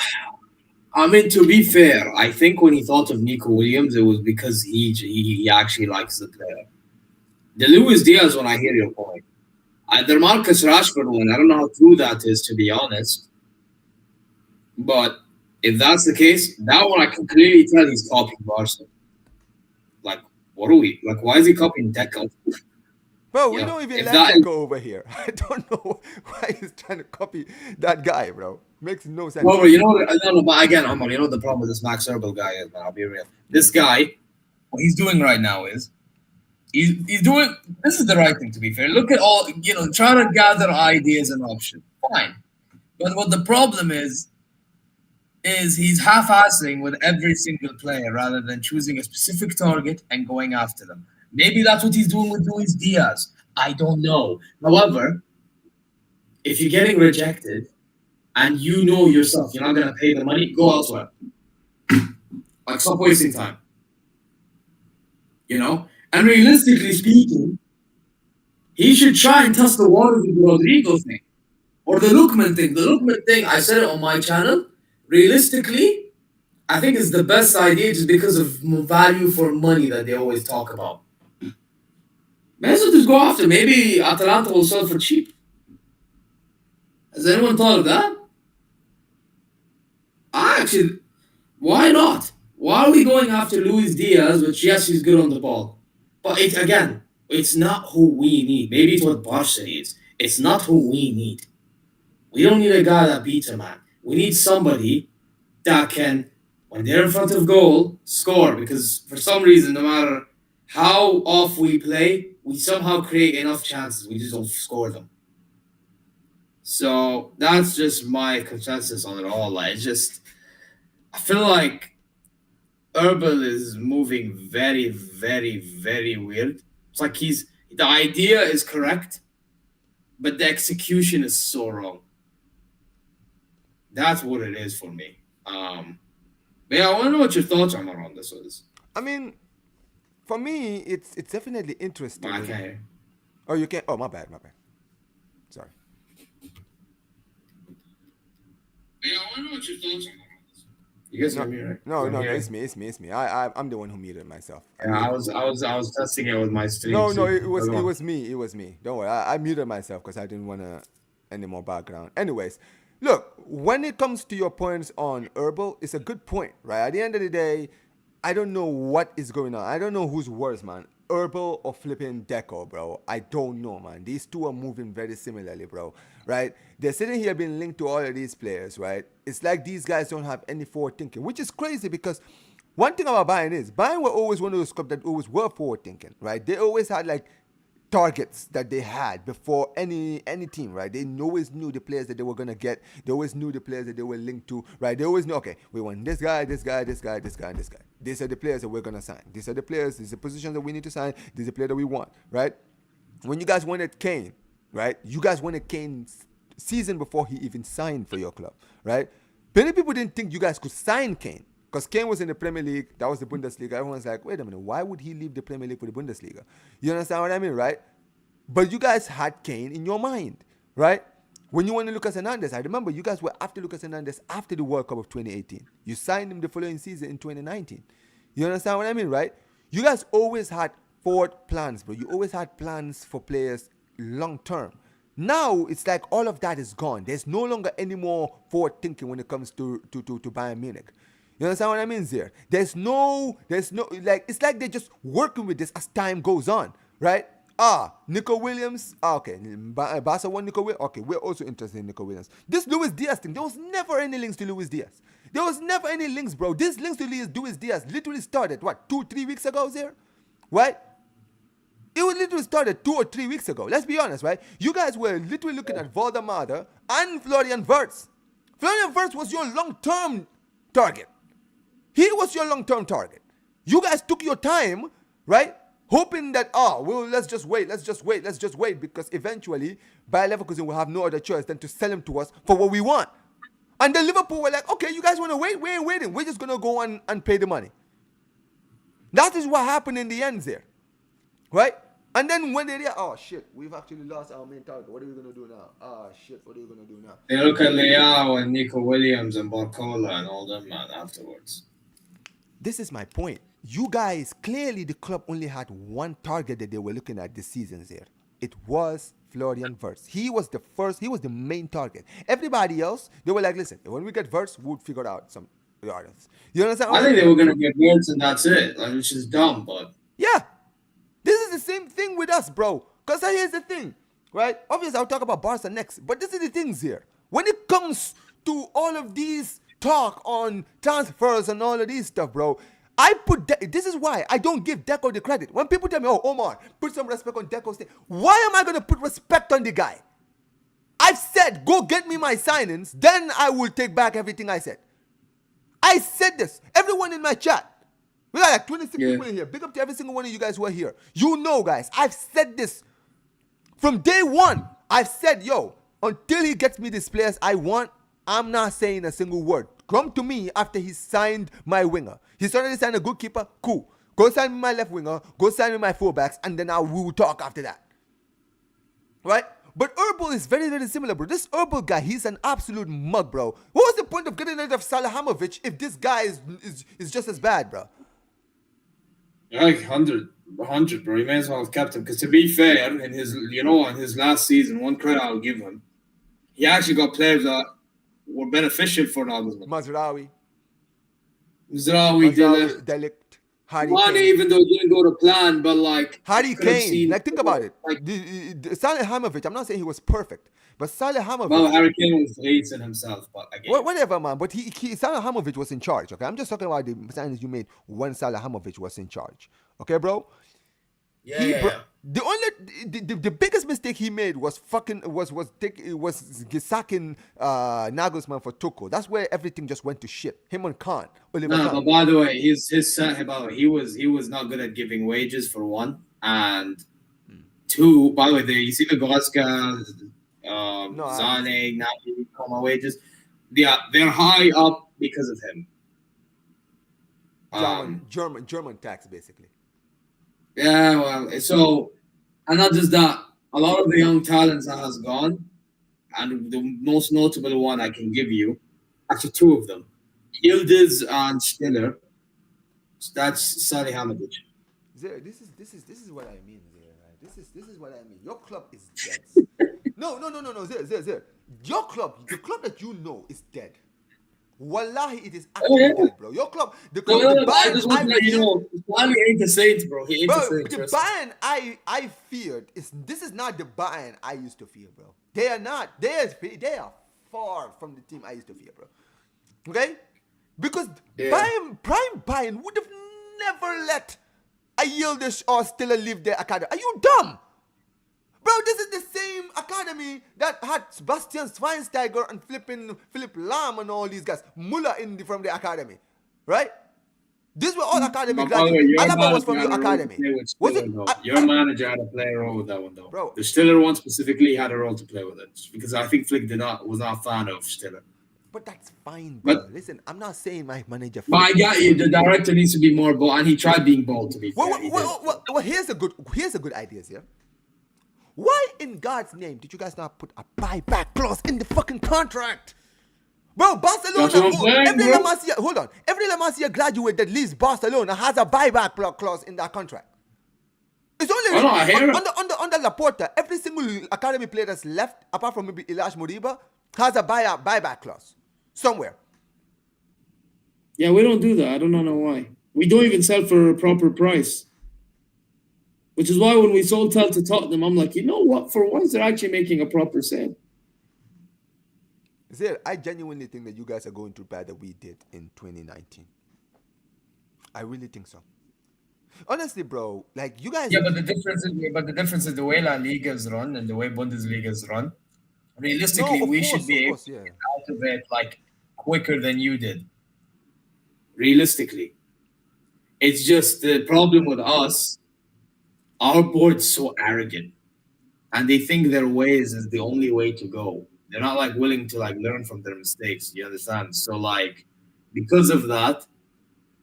I mean, to be fair, I think when he thought of Nico Williams, it was because he actually likes the player. The Luis Diaz one, I hear your point. The Marcus Rashford one, I don't know how true that is, to be honest. But if that's the case, that one I can clearly tell he's copying Barca. Like, what are we? Like, why is he copying Deco? Bro, we don't even If like that Deco over here. I don't know why he's trying to copy that guy, bro. Makes no sense. well, you know what? No, but again, Omar, you know what the problem with this Max Herbal guy is, man. I'll be real. This guy, what he's doing right now is He's doing this is the right thing to be fair. Look at all trying to gather ideas and options. Fine. But what the problem is he's half-assing with every single player rather than choosing a specific target and going after them. Maybe that's what he's doing with Luis Diaz. I don't know. However, if you're getting rejected and you know yourself you're not going to pay the money, go elsewhere. Like, stop wasting time. And realistically speaking, he should try and test the water with the Rodrigo thing or the Lookman thing. The Lookman thing, I said it on my channel. Realistically, I think it's the best idea just because of value for money that they always talk about. May as well just go after. Maybe Atalanta will sell for cheap. Has anyone thought of that? Why not? Why are we going after Luis Diaz, which, yes, he's good on the ball? But it's not who we need. Maybe it's what Barça needs. It's not who we need. We don't need a guy that beats a man. We need somebody that can, when they're in front of goal, score. Because for some reason, no matter how off we play, we somehow create enough chances. We just don't score them. So that's just my consensus on it all. I feel like Herbal is moving very, very, very weird. It's like the idea is correct, but the execution is so wrong. That's what it is for me. But yeah, I want to know what your thoughts are on this is. I mean, for me, it's definitely interesting. I can't hear. Oh, you can't. Oh, my bad. Sorry. Yeah, I want to know what your thoughts are on this. You guys hear me, right? No, it's me. I'm the one who muted myself. Yeah, I was testing it with my stream. No, it was me. Don't worry, I muted myself because I didn't want any more background. Anyways, look, when it comes to your points on Herbal, it's a good point, right? At the end of the day, I don't know what is going on. I don't know who's worse, man. Herbal or flipping Deco, bro. I don't know, man. These two are moving very similarly, bro. Right? They're sitting here being linked to all of these players, right? It's like these guys don't have any forward thinking, which is crazy because one thing about Bayern were always one of those clubs that always were forward thinking, right? They always had like targets that they had before any team, right? They always knew the players that they were going to get. They always knew the players that they were linked to, right? They always knew, okay, we want this guy, and this guy. These are the players that we're going to sign. These are the players, these are the positions that we need to sign. These are the players that we want, right? When you guys wanted Kane, right? You guys wanted Kane season before he even signed for your club, right? Many people didn't think you guys could sign Kane because Kane was in the Premier League. That was the Bundesliga. Everyone's like, wait a minute, why would he leave the Premier League for the Bundesliga? You understand what I mean, right? But you guys had Kane in your mind, right? When you wanted Lucas Hernandez, I remember you guys were after Lucas Hernandez after the World Cup of 2018. You signed him the following season in 2019. You understand what I mean, right? You guys always had forward plans, bro. You always had plans for players long term. Now it's like all of that is gone. There's no longer any more forward thinking when it comes to Bayern Munich. You understand what I mean, Zeer? There's no, like, it's like they're just working with this as time goes on, right? Nico Williams. Okay, Barca won Nico Williams. Okay, we're also interested in Nico Williams. This Luis Diaz thing, there was never any links to Luis Diaz. There was never any links, bro. This links to Luis Diaz literally started, 2-3 weeks ago, Zeer? Right? It was literally started 2 or 3 weeks ago. Let's be honest, right? You guys were literally looking at Valdemar and Florian Wirtz. Florian Wirtz was your long-term target. He was your long-term target. You guys took your time, right? Hoping that, let's just wait, because eventually Bayer Leverkusen will have no other choice than to sell him to us for what we want. And then Liverpool were like, okay, you guys want to wait? We ain't waiting. We're just going to go on and pay the money. That is what happened in the end there, right? And then when they shit, we've actually lost our main target. What are we going to do now? What are we going to do now? They look at Leao and Nico Williams and Barcola and all them, man, afterwards. This is my point. You guys, clearly the club only had one target that they were looking at this season there. It was Florian Wirtz. He was the main target. Everybody else, they were like, listen, when we get Wirtz, we'll figure out some others. You understand? I think they were going to get Wirtz and that's it, which is dumb, but... Yeah. This is the same thing with us, bro. Because here's the thing, right? Obviously, I'll talk about Barca next, but this is the things here. When it comes to all of these talk on transfers and all of these stuff, bro, This is why I don't give Deco the credit. When people tell me, oh, Omar, put some respect on Deco's name. Why am I going to put respect on the guy? I've said, go get me my signings, then I will take back everything I said. I said this. Everyone in my chat. We got like 26 people in here. Big up to every single one of you guys who are here. You know, guys, I've said this. From day one, I've said, yo, until he gets me these players I want, I'm not saying a single word. Come to me after he signed my winger. He's already signed a good keeper. Cool. Go sign me my left winger. Go sign me my fullbacks. And then we will talk after that. Right? But Herbal is very, very similar, bro. This Herbal guy, he's an absolute mug, bro. What was the point of getting rid of Salihamidzic if this guy is just as bad, bro? Like 100, bro. He may as well have kept him. Because to be fair, in his last season, one credit I'll give him, he actually got players that were beneficial for Nagelsmann. Mazraoui, Delict. Harry One, Kane. even though it didn't go to plan, but like Harry Kane. Like, think about it. Like, Salihamidzic, I'm not saying he was perfect, but Salihamidzic. well, Harry Kane was hating himself, but again, whatever, man. But Salihamidzic was in charge. Okay, I'm just talking about the signings you made when Salihamidzic was in charge. Okay, bro. The biggest mistake he made was sacking Nagelsmann for Tuchel. That's where everything just went to shit. Him and Khan. But by the way, he was not good at giving wages for one, and two. By the way, you see the Goretzka, Zane, Nabi, Coma wages. They're high up because of him. German tax, basically. Yeah, well, so, and not just that, a lot of the young talents that has gone, and the most notable one I can give you, actually two of them, Yildiz and Stiller. That's Salihamidzic. This is what I mean, Zeer, right? This is what I mean. Your club is dead. No, Zeer. Your club, the club that you know is dead. Wallahi, it is actually dead, bro. Your club, the Bayern, I just want to let you know, Wally ain't the Saints, bro. He ain't the Saints. The Bayern I feared this is not the Bayern I used to fear, bro. They are not. They are far from the team I used to fear, bro. Okay, because prime Bayern would have never let a Yildiz or Stiller leave their academy. Are you dumb? Bro, this is the same academy that had Bastian Schweinsteiger and Philipp Lahm and all these guys. Muller from the academy. Right? These were all academy graduates. Alaba was from your academy. Was it? Your manager had to play a role with that one, though. Bro. The Stiller one specifically had a role to play with it. Because I think Flick was not a fan of Stiller. But that's fine, bro. But, listen, I'm not saying my manager. But I got you. The director needs to be more bold. And he tried being bold, to be fair. Well, here's a good idea, yeah? Why in God's name did you guys not put a buyback clause in the fucking contract? Bro, Barcelona, every La Masia graduate that leaves Barcelona has a buyback clause in that contract. It's only under Laporta, every single academy player that's left, apart from maybe Ilash Moriba, has a buyback clause somewhere. Yeah, we don't do that. I don't know why. We don't even sell for a proper price. Which is why when we sold Tel to Tottenham, I'm like, you know what? For once, they're actually making a proper sale. Zeer, I genuinely think that you guys are going through bad that we did in 2019. I really think so. Honestly, bro, like you guys. Yeah, but the difference is the way La Liga is run and the way Bundesliga is run. Realistically, should be able to get out of it like quicker than you did. Realistically, it's just the problem with us. Our board's so arrogant, and they think their ways is the only way to go. They're not like willing to like learn from their mistakes. You understand? So like, because of that,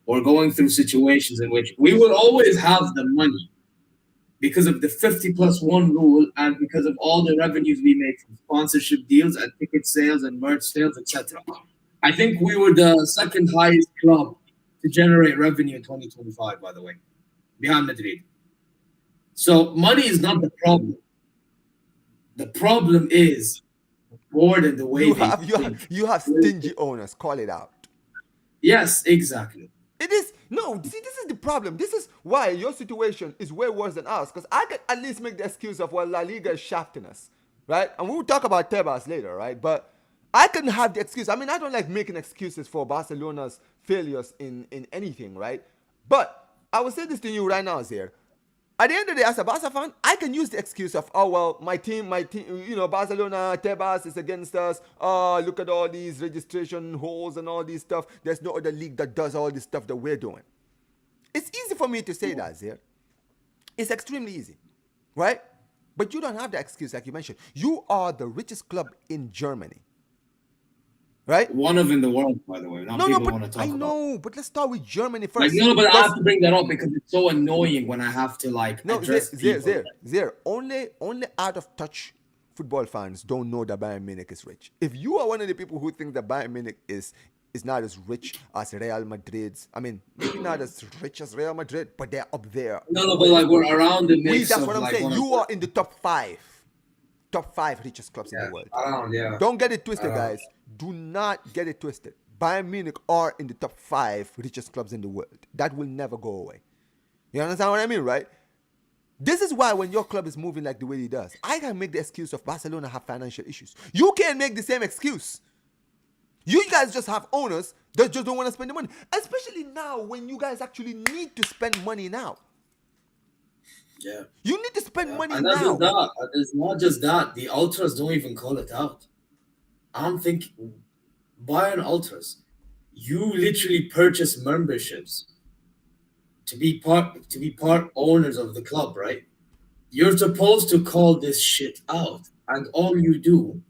we're going through situations in which we will always have the money because of the 50+1 rule and because of all the revenues we make from sponsorship deals and ticket sales and merch sales, etc. I think we were the second highest club to generate revenue in 2025, by the way, behind Madrid. So money is not the problem. The problem is the board and the way you have stingy owners. Call it out. Yes, exactly. It is this is the problem. This is why your situation is way worse than ours. Because I can at least make the excuse of La Liga is shafting us, right? And we will talk about Tebas later, right? But I can have the excuse. I mean, I don't like making excuses for Barcelona's failures in anything, right? But I will say this to you right now, Zeer. At the end of the day, as a Barca fan, I can use the excuse of, oh well, my team, Barcelona, Tebas is against us. Oh, look at all these registration holes and all these stuff. There's no other league that does all this stuff that we're doing. It's easy for me to say that, Zeer. It's extremely easy, right? But you don't have the excuse, like you mentioned. You are the richest club in Germany, right? One of in the world, by the way. Not No, people but want to I talk about. know. But let's start with Germany Like, first. no, but I Because have to bring that up because it's so annoying when I have to like no, address people. Only out of touch football fans don't know that Bayern Munich is rich. If you are one of the people who think that Bayern Munich is not as rich as Real Madrid's, I mean, maybe not as rich as Real Madrid, but they're up there. No, but like we're around the mix That's of what I'm like saying. one of You are in the top five richest clubs in yeah, the world. around yeah. Don't get it twisted, guys. Do not get it twisted. Bayern Munich are in the top 5 richest clubs in the world. That will never go away. You understand what I mean, right? This is why when your club is moving like the way it does, I can make the excuse of Barcelona have financial issues. You can't make the same excuse. You guys just have owners that just don't want to spend the money. Especially now when you guys actually need to spend money now. Yeah. You need to spend money And now. it's not just that. The ultras don't even call it out. I'm thinking Bayern ultras, you literally purchase memberships to be part owners of the club, right? You're supposed to call this shit out, and all you do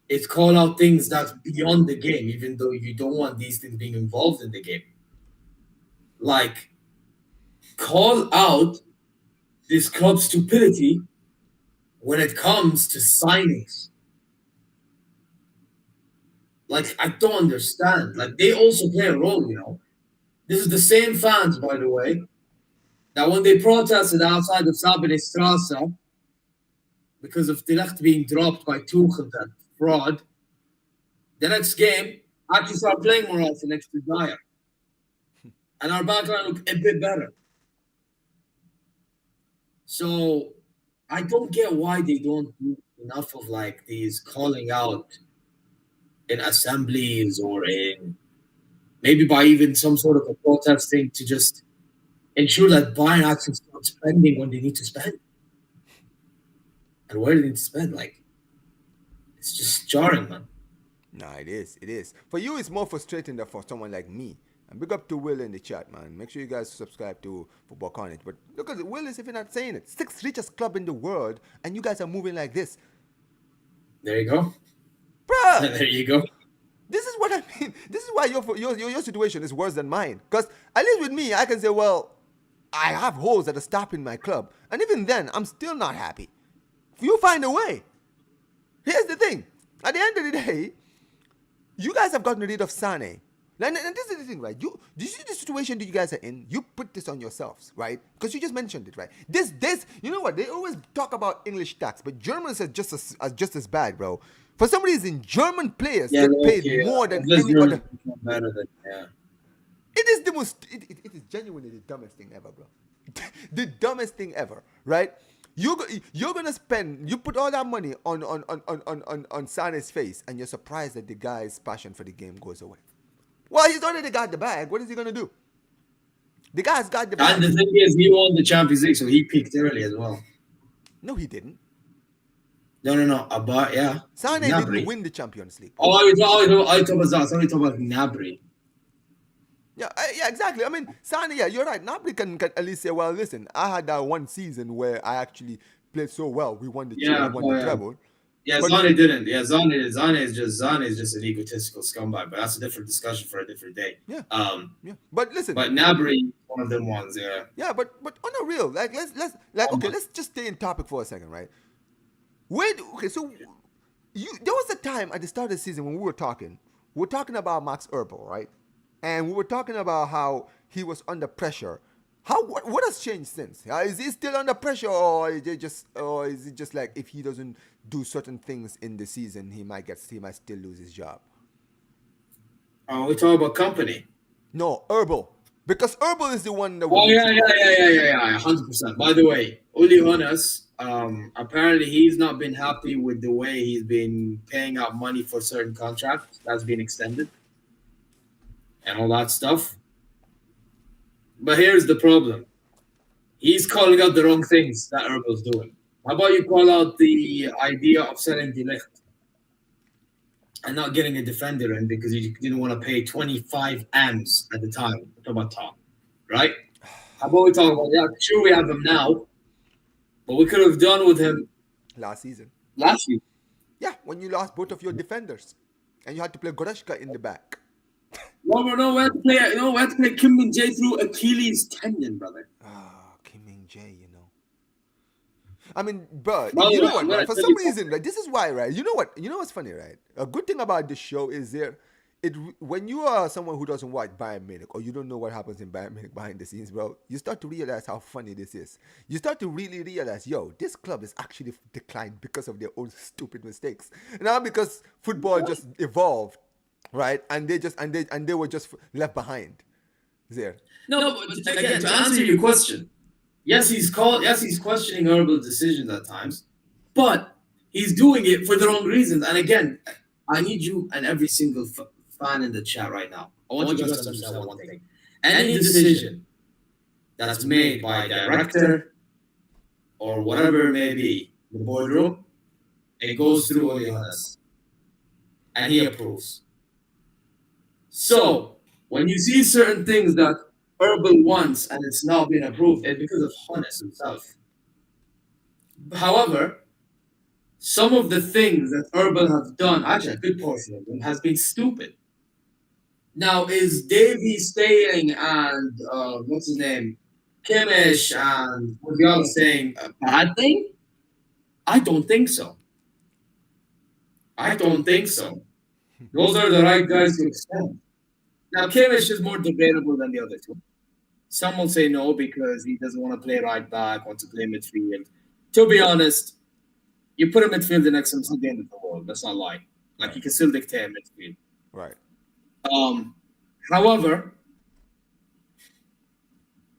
is call out things that's beyond the game, even though you don't want these things being involved in the game. Like, call out this club stupidity when it comes to signings. Like, I don't understand. Like, they also play a role, This is the same fans, by the way, that when they protested outside of Sabine Strasse because of Tilach being dropped by Tuchel, that fraud, the next game actually started playing more often next to Dyer. And our backline looked a bit better. So I don't get why they don't do enough of like these calling out in assemblies or in maybe by even some sort of a protest thing to just ensure that Bayern actually start spending when they need to spend. And where they need to spend, like, it's just jarring, man. Nah, it is. It is. For you, it's more frustrating than for someone like me. And big up to Will in the chat, man. Make sure you guys subscribe to Football Carnage. But look at it. Will is even not saying it. 6th richest club in the world, and you guys are moving like this. There you go. Bruh! There you go. This is what I mean. This is why your situation is worse than mine. Because at least with me, I can say, well, I have holes that are stopping my club. And even then, I'm still not happy. You find a way. Here's the thing. At the end of the day, you guys have gotten rid of Sane. And this is the thing, right? Do you see the situation that you guys are in? You put this on yourselves, right? Because you just mentioned it, right? This, you know what? They always talk about English tax, but Germans are just as bad, bro. For some reason, German players get paid more than any other. Better than, yeah. It is the most. It is genuinely the dumbest thing ever, bro. The dumbest thing ever, right? You're gonna spend. You put all that money on Sane's face, and you're surprised that the guy's passion for the game goes away. Well, he's already got the bag. What is he gonna do? The guy's got the bag. And the thing is, he won the Champions League, so he peaked early as well. No, he didn't. No. Yeah. Sane didn't win the Champions League. I thought about that. Sorry, talking about Gnabry. Yeah, exactly. I mean, Sane, yeah, you're right. Gnabry can at least say, well, listen, I had that one season where I actually played so well. We won the treble. Yeah, Zane didn't. Yeah, Zane is just an egotistical scumbag, but that's a different discussion for a different day. Yeah. But listen. But Gnabry, one of them ones, yeah. Yeah, but on a real, like let's just stay in topic for a second, right? So there was a time at the start of the season when we were talking about Max Earl, right? And we were talking about how he was under pressure. What has changed since? Is he still under pressure, or is it just like if he doesn't do certain things in the season, he might still lose his job? We talk about company. No, Herbal. Because Herbal is the one that. Oh yeah, 100%. By the way, Uli Hoeneß, apparently he's not been happy with the way he's been paying out money for certain contracts that's been extended, and all that stuff. But here's the problem. He's calling out the wrong things that Herbal's doing. How about you call out the idea of selling De Ligt and not getting a defender in because you didn't want to pay 25 M's at the time. Talk about Tom, right? How about we talk about, yeah, sure we have him now, but we could have done with him last season. last year. Yeah, when you lost both of your defenders, and you had to play Goreshka in the back. No, we had to play. We had to play Kim Min Jae through Achilles tendon, brother. Kim Min Jae, you know. I mean, but By the you know way, what, I'm right? gonna For tell some you reason, right? This is why, right? You know what? You know what's funny, right? A good thing about this show is when you are someone who doesn't watch Bayern Munich or you don't know what happens in Bayern Munich behind the scenes, bro, you start to realize how funny this is. You start to really realize, yo, this club is actually declined because of their own stupid mistakes. Now because football just evolved, right? And they were just left behind there. No, but again, to answer your question, yes, he's questioning Herbal's decisions at times, but he's doing it for the wrong reasons. And again, I need you and every single fan in the chat right now. I want you guys to understand one thing: any decision that's made by a director or whatever it may be, the boardroom, it goes through Johannes, and he approves. So when you see certain things that Herbal wants and it's now been approved, it's because of Hannes himself. However, some of the things that Herbal have done, actually a good portion of them, has been stupid. Now, is Davey staying and what's his name, Kimmich and Musiala saying a bad thing? I don't think so. I don't think so. Those are the right guys to extend. Now, Kimmich is more debatable than the other two. Some will say no because he doesn't want to play right back, wants to play midfield. To be honest, you put a midfielder next to him, it's not the end of the world. Let's not lie. Like, he can still dictate midfield. Right. However,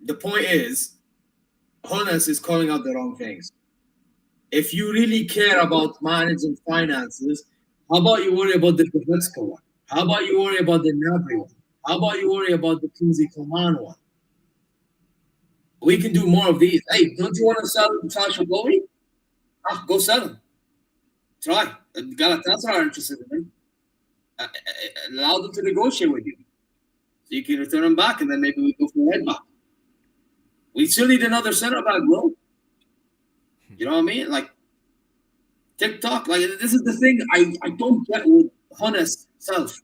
the point is, Hannes is calling out the wrong things. If you really care about managing finances, how about you worry about the Kavitska one? How about you worry about the Nabri one? How about you worry about the Kingsley Coman one? We can do more of these. Hey, don't you want to sell Sasha Bowie? Go sell him. Try. Galatasaray are interested in him. Allow them to negotiate with you. So you can return him back, and then maybe we go for right back. We still need another center back, bro. You know what I mean? Like, TikTok. Like, this is the thing I don't get with Hannes self.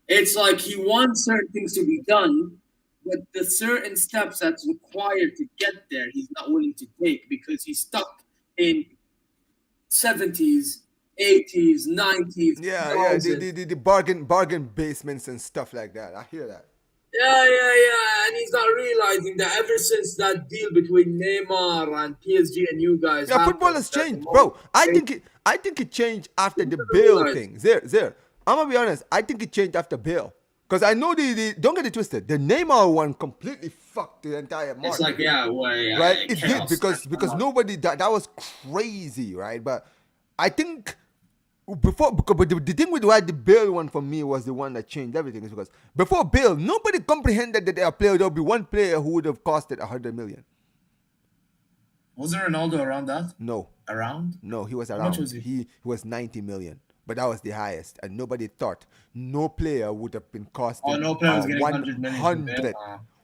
It's like he wants certain things to be done, but the certain steps that's required to get there, he's not willing to take because he's stuck in 70s, 80s, 90s. Yeah, the bargain basements and stuff like that. I hear that. Yeah, and he's not realizing that ever since that deal between Neymar and PSG and you guys, yeah, football has changed, bro. I think it changed after the Bale thing. There. I'm gonna be honest. I think it changed after Bale. Because I know the don't get it twisted. The Neymar one completely fucked the entire market. It's like right. It did because nobody that was crazy, right? But I think but the thing with why the Bale one for me was the one that changed everything is because before Bale, nobody comprehended that there would be one player who would have costed 100 million. Was there Ronaldo around that? No. Around? No, he was around. How much was he? He was 90 million. But that was the highest, and nobody thought no player would have been costing. Oh, no player was getting 100 million.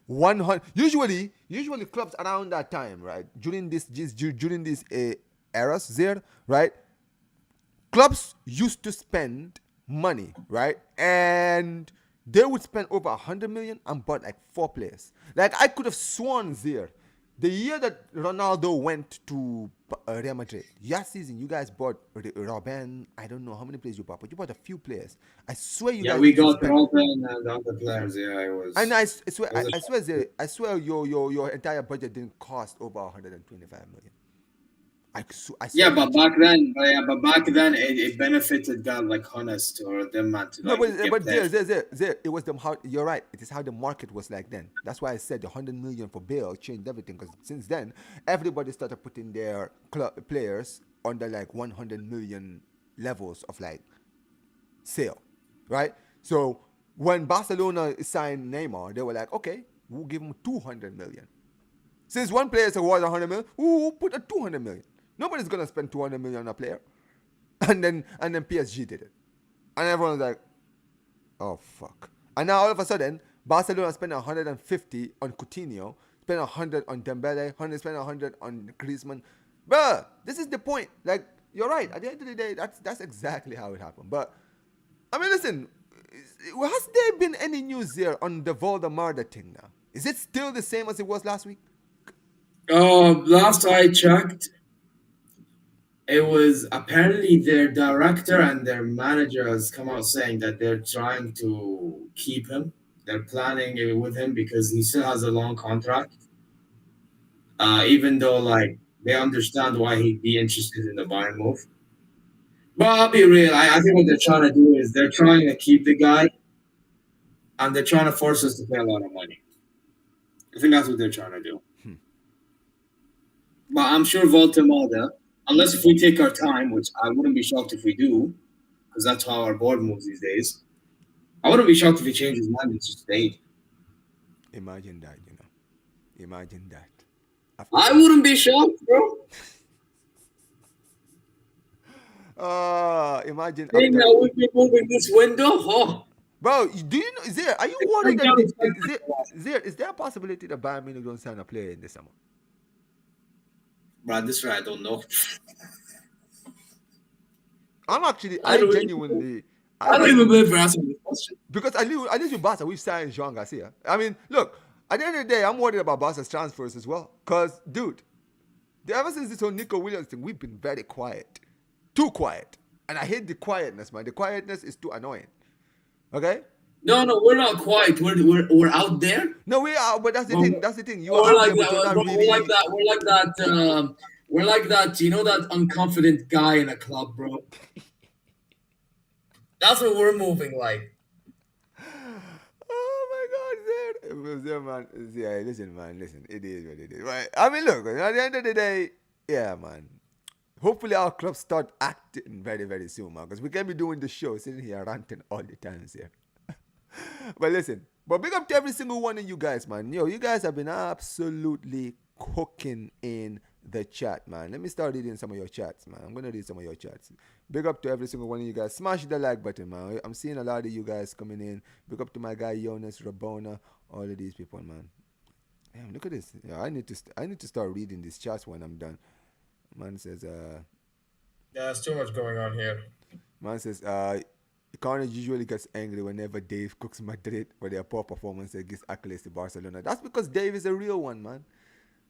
100. Usually clubs around that time, right? During these eras there, right? Clubs used to spend money, right? And they would spend over 100 million and bought like 4 players. Like I could have sworn there. The year that Ronaldo went to Real Madrid, last season you guys bought Robben. I don't know how many players you bought, but you bought a few players. I swear you guys. Yeah, we got Robben and other players. Yeah, it was. And I swear your entire budget didn't cost over 125 million. Yeah, but back then, it benefited guys like Hannes or them man to no, but there, it was how you're right. It is how the market was like then. That's why I said the 100 million for Bale changed everything because since then everybody started putting their players under like 100 million levels of like sale, right? So when Barcelona signed Neymar, they were like, okay, we'll give him 200 million. Since one player is worth 100 million, we'll put a 200 million. Nobody's gonna spend 200 million on a player. And then PSG did it. And everyone's like, oh fuck. And now all of a sudden, Barcelona spent 150 on Coutinho, spent 100 on Dembele, spent 100 on Griezmann. Bruh, this is the point. Like, you're right. At the end of the day, that's exactly how it happened. But I mean, listen, has there been any news here on the Voldemort thing now? Is it still the same as it was last week? Last I checked, it was apparently their director and their manager has come out saying that they're trying to keep him. They're planning it with him because he still has a long contract. Even though like they understand why he'd be interested in the Bayern move. But I'll be real. I think what they're trying to do is they're trying to keep the guy, and they're trying to force us to pay a lot of money. I think that's what they're trying to do. But I'm sure Voltemada, unless if we take our time, which I wouldn't be shocked if we do, because that's how our board moves these days. I wouldn't be shocked if he changed his mind and just stayed. Imagine that, you know. Imagine that. I wouldn't be shocked, bro. Imagine. Seeing that we've been moving this window, oh. Bro, do you know? Zeer, are you worried that is there a possibility that Bayern Munich don't sign a player in this summer? Bro, this right, I don't know. I genuinely. I don't even believe for asking this question. Because at least with Barca, we've signed Jean Garcia. I mean, look, at the end of the day, I'm worried about Barca's transfers as well. Because, dude, ever since this whole Nico Williams thing, we've been very quiet. Too quiet. And I hate the quietness, man. The quietness is too annoying. Okay? No, we're not quiet. We're out there. No, we are, but that's the thing. That's the thing. You we're are like there, that. We're like that. We're like that. You know that unconfident guy in a club, bro. That's what we're moving like. Oh my God, Zeer, man. Yeah, listen, man. Listen, it is what it is. Right? I mean, look. At the end of the day, yeah, man. Hopefully our club start acting very, very soon, man. Because we can't be doing the show, sitting here ranting all the time here. But listen, big up to every single one of you guys, man. Yo, you guys have been absolutely cooking in the chat, man. Let me start reading some of your chats, man. I'm going to read some of your chats. Big up to every single one of you guys. Smash the like button, man. I'm seeing a lot of you guys coming in. Big up to my guy Jonas, Rabona, all of these people, man. Damn, look at this. Yeah, I need to start reading these chats when I'm done. Man says, yeah, there's too much going on here. Man says, Carnage usually gets angry whenever Dave cooks Madrid for their poor performance and gives accolades to Barcelona. That's because Dave is a real one, man.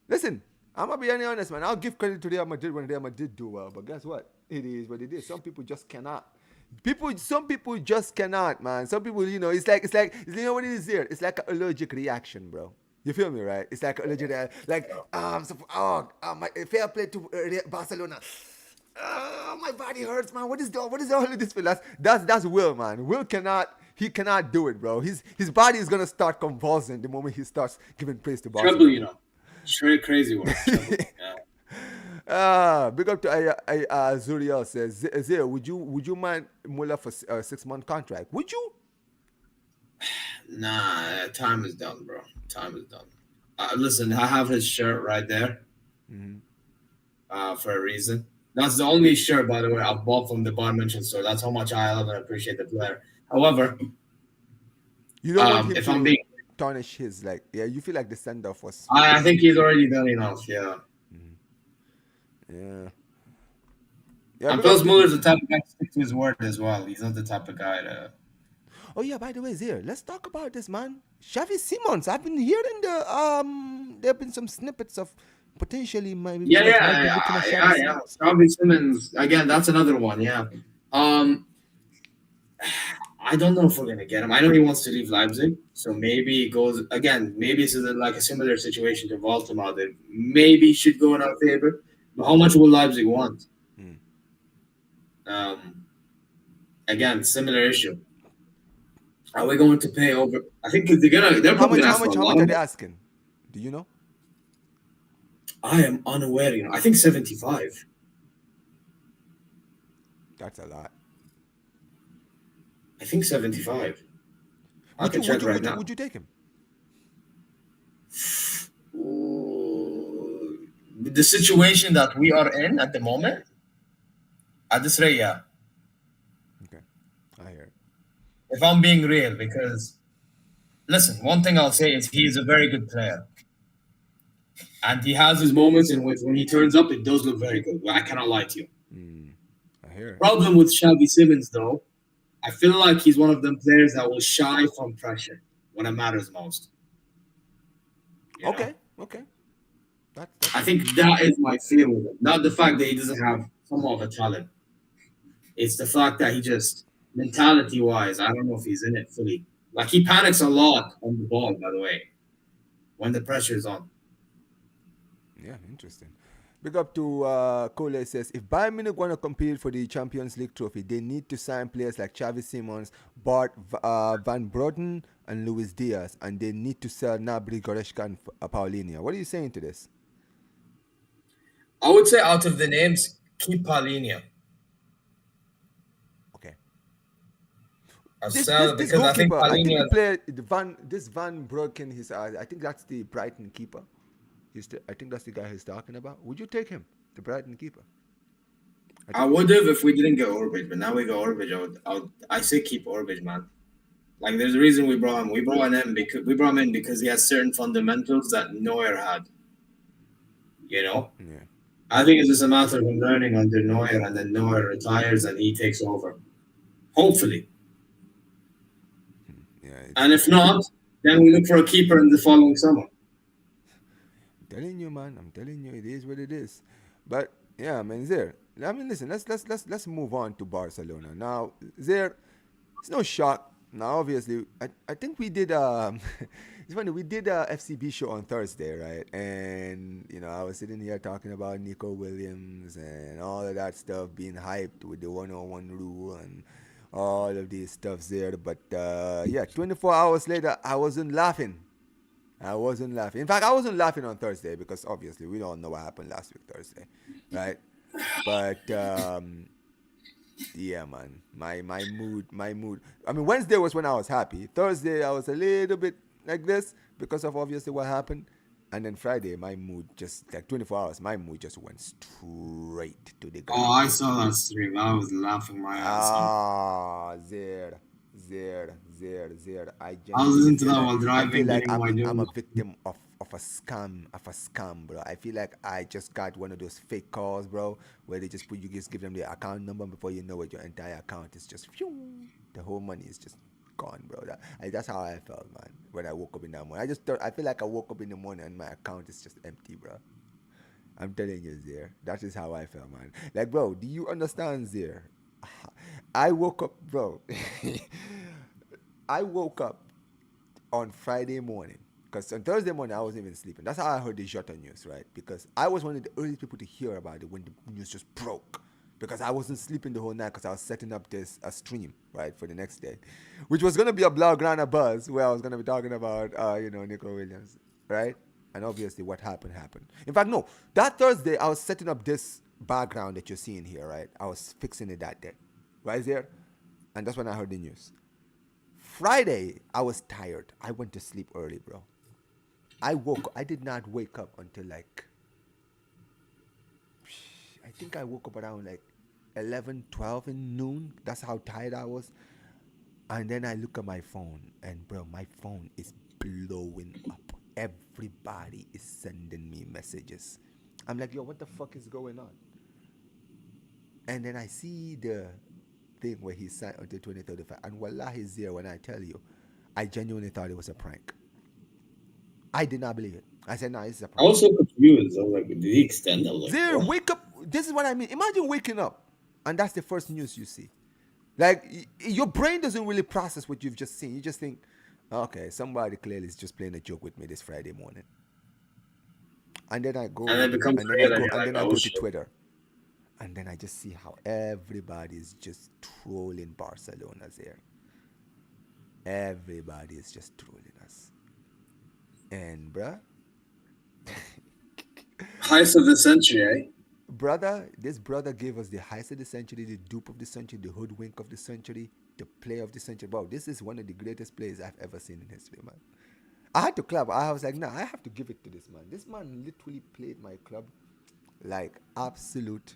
Listen, I'm going to be honest, man. I'll give credit to Real Madrid when Real Madrid do well. But guess what? It is what it is. Some people just cannot. Some people just cannot, man. Some people, you know, it's like, you know what it is here? It's like an allergic reaction, bro. You feel me, right? It's like allergic reaction. Like, my fair play to Barcelona. My body hurts, man. What is all of this feel? That's Will, man. Will cannot do it, bro. His body is gonna start convulsing the moment he starts giving praise to Barcelona. Trouble, you know. Straight crazy one. Yeah. Big up to Zuriel says, Zeer, would you mind Muller for a 6-month contract? Would you? Nah, time is done, bro. Time is done. Listen, I have his shirt right there. For a reason. That's the only shirt, by the way, I've bought from the Bayern Munich store. That's how much I love and appreciate the player. However, you don't want him to tarnish his, like, yeah, you feel like the send-off was... I think he's already done enough, yeah. Yeah. And plus, Muller's the type of guy to stick to his word as well. He's not the type of guy to... Oh, yeah, by the way, Zeer, let's talk about this, man. Xavi Simons, I've been hearing there have been some snippets of potentially maybe... Yeah. Xavi Simons, again, that's another one, yeah. I don't know if we're going to get him. I know he wants to leave Leipzig, so maybe it goes... Again, maybe this is like a similar situation to Voldemort that maybe should go in our favor. But how much will Leipzig want? Again, similar issue. Are we going to pay over? I think they're probably going to ask for a lot. How much are they asking? Do you know? I am unaware. I think 75. That's a lot. I think 75. I can check right now. Would you take him? with the situation that we are in at the moment, at this rate, yeah. Okay, I hear it. If I'm being real, because listen, one thing I'll say is he's a very good player. And he has his moments in which when he turns up, it does look very good. I cannot lie to you. I hear it. Problem with Xavi Simons, though, I feel like he's one of them players that will shy from pressure when it matters most. You know? Okay. I think that is my fear with him. Not the fact that he doesn't have somewhat of a talent. It's the fact that he just, mentality wise, I don't know if he's in it fully. Like he panics a lot on the ball, by the way, when the pressure is on. Yeah, interesting. Big up to Cole says, if Bayern Munich want to compete for the Champions League trophy, they need to sign players like Xavi Simons, Bart Van Broden, and Luis Diaz, and they need to sell Gnabry, Goretzka, and Paulinho. What are you saying to this? I would say out of the names, keep Paulinho. Okay. This goalkeeper, I think the player, Van Broden, I think that's the Brighton keeper. I think that's the guy he's talking about. Would you take him, the Brighton keeper? I would have if we didn't get Orbich, but now we got Orbich. I say keep Orbich, man. Like there's a reason we brought him. We brought him in because he has certain fundamentals that Neuer had. You know? Yeah. I think it's just a matter of him learning under Neuer, and then Neuer retires and he takes over. Hopefully. Yeah. And if not, then we look for a keeper in the following summer. I'm telling you, man. I'm telling you, it is what it is. But yeah, man, Zeer. I mean, listen. Let's move on to Barcelona now. Zeer, it's no shock. Now, obviously, I think we did. It's funny. We did a FCB show on Thursday, right? And I was sitting here talking about Nico Williams and all of that stuff, being hyped with the 101 rule and all of these stuffs there. But 24 hours later, I wasn't laughing. In fact, I wasn't laughing on Thursday because obviously we don't know what happened last week Thursday, right? But yeah, man, my mood. I mean, Wednesday was when I was happy. Thursday, I was a little bit like this because of obviously what happened. And then Friday, my mood just, like 24 hours, my mood just went straight to the ground. Oh, I saw that stream. I was laughing my ass off. Zeer. I was listening to feel that like, while driving, I feel like getting my I'm a news. victim of a scam, bro. I feel like I just got one of those fake calls, bro, where they just give them the account number, before you know it, your entire account is just the whole money is just gone, bro. That's how I felt, man, when I woke up in that morning. I feel like I woke up in the morning and my account is just empty, bro. I'm telling you, Zeer. That is how I felt, man. Like, bro, do you understand, Zeer? I woke up, bro. I woke up on Friday morning, because on Thursday morning I wasn't even sleeping. That's how I heard the Jota news, right? Because I was one of the earliest people to hear about it when the news just broke. Because I wasn't sleeping the whole night because I was setting up a stream, right, for the next day, which was gonna be a Blaugrana buzz where I was gonna be talking about, Nico Williams, right? And obviously, what happened. In fact, no, that Thursday I was setting up this background that you're seeing here, right? I was fixing it that day, right there, and that's when I heard the news. Friday, I was tired. I went to sleep early, bro. I did not wake up until like, I think I woke up around like 11, 12 in noon. That's how tired I was. And then I look at my phone, and bro, my phone is blowing up. Everybody is sending me messages. I'm like, yo, what the fuck is going on? And then I see the thing where he signed until 2035. And wallahi, Zeer, when I tell you, I genuinely thought it was a prank. I did not believe it. I said, no, this is a prank. I was so confused. I was like, did he extend it? Zeer, wake up. This is what I mean. Imagine waking up, and that's the first news you see. Like, your brain doesn't really process what you've just seen. You just think, okay, somebody clearly is just playing a joke with me this Friday morning. And then I go, and then I go to Twitter. And then I just see how everybody is just trolling Barcelona there. Everybody is just trolling us. And, bruh. Heist of the century, eh? This brother gave us the heist of the century, the dupe of the century, the hoodwink of the century, the play of the century. Wow, this is one of the greatest plays I've ever seen in history, man. I had to clap. I was like, nah, I have to give it to this man. This man literally played my club like absolute.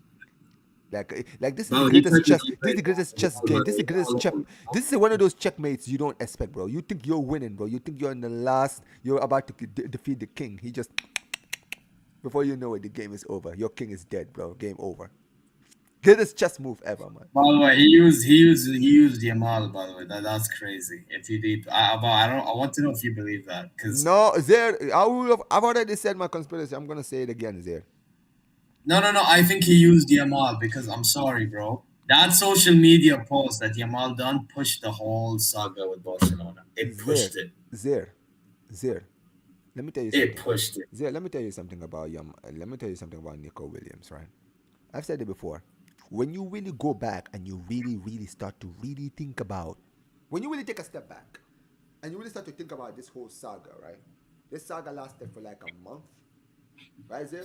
Like this is the Bro, he greatest chess. technically This is played the greatest chess basketball, game. but This is the he's greatest all check. over. This is one of those checkmates you don't expect, bro. You think you're winning, bro. You think you're in the last. You're about to defeat the king. He just before you know it, the game is over. Your king is dead, bro. Game over. Greatest chess move ever, man. By the way, he used Jamal. By the way, that's crazy. If he did, I don't. I want to know if you believe that because No, there. I've already said my conspiracy. I'm gonna say it again, there. no. I think he used Jamal because I'm sorry, bro. That social media post that Jamal done pushed the whole saga with Barcelona. It There, pushed it. there, there. Let me tell you It something. pushed it. Zia, let me tell you something about Let me tell you something about Nico Williams, right? I've said it before. When you really go back and you really, really start to really think about, when you really take a step back and you really start to think about this whole saga, right? This saga lasted for like a month, right, Zia?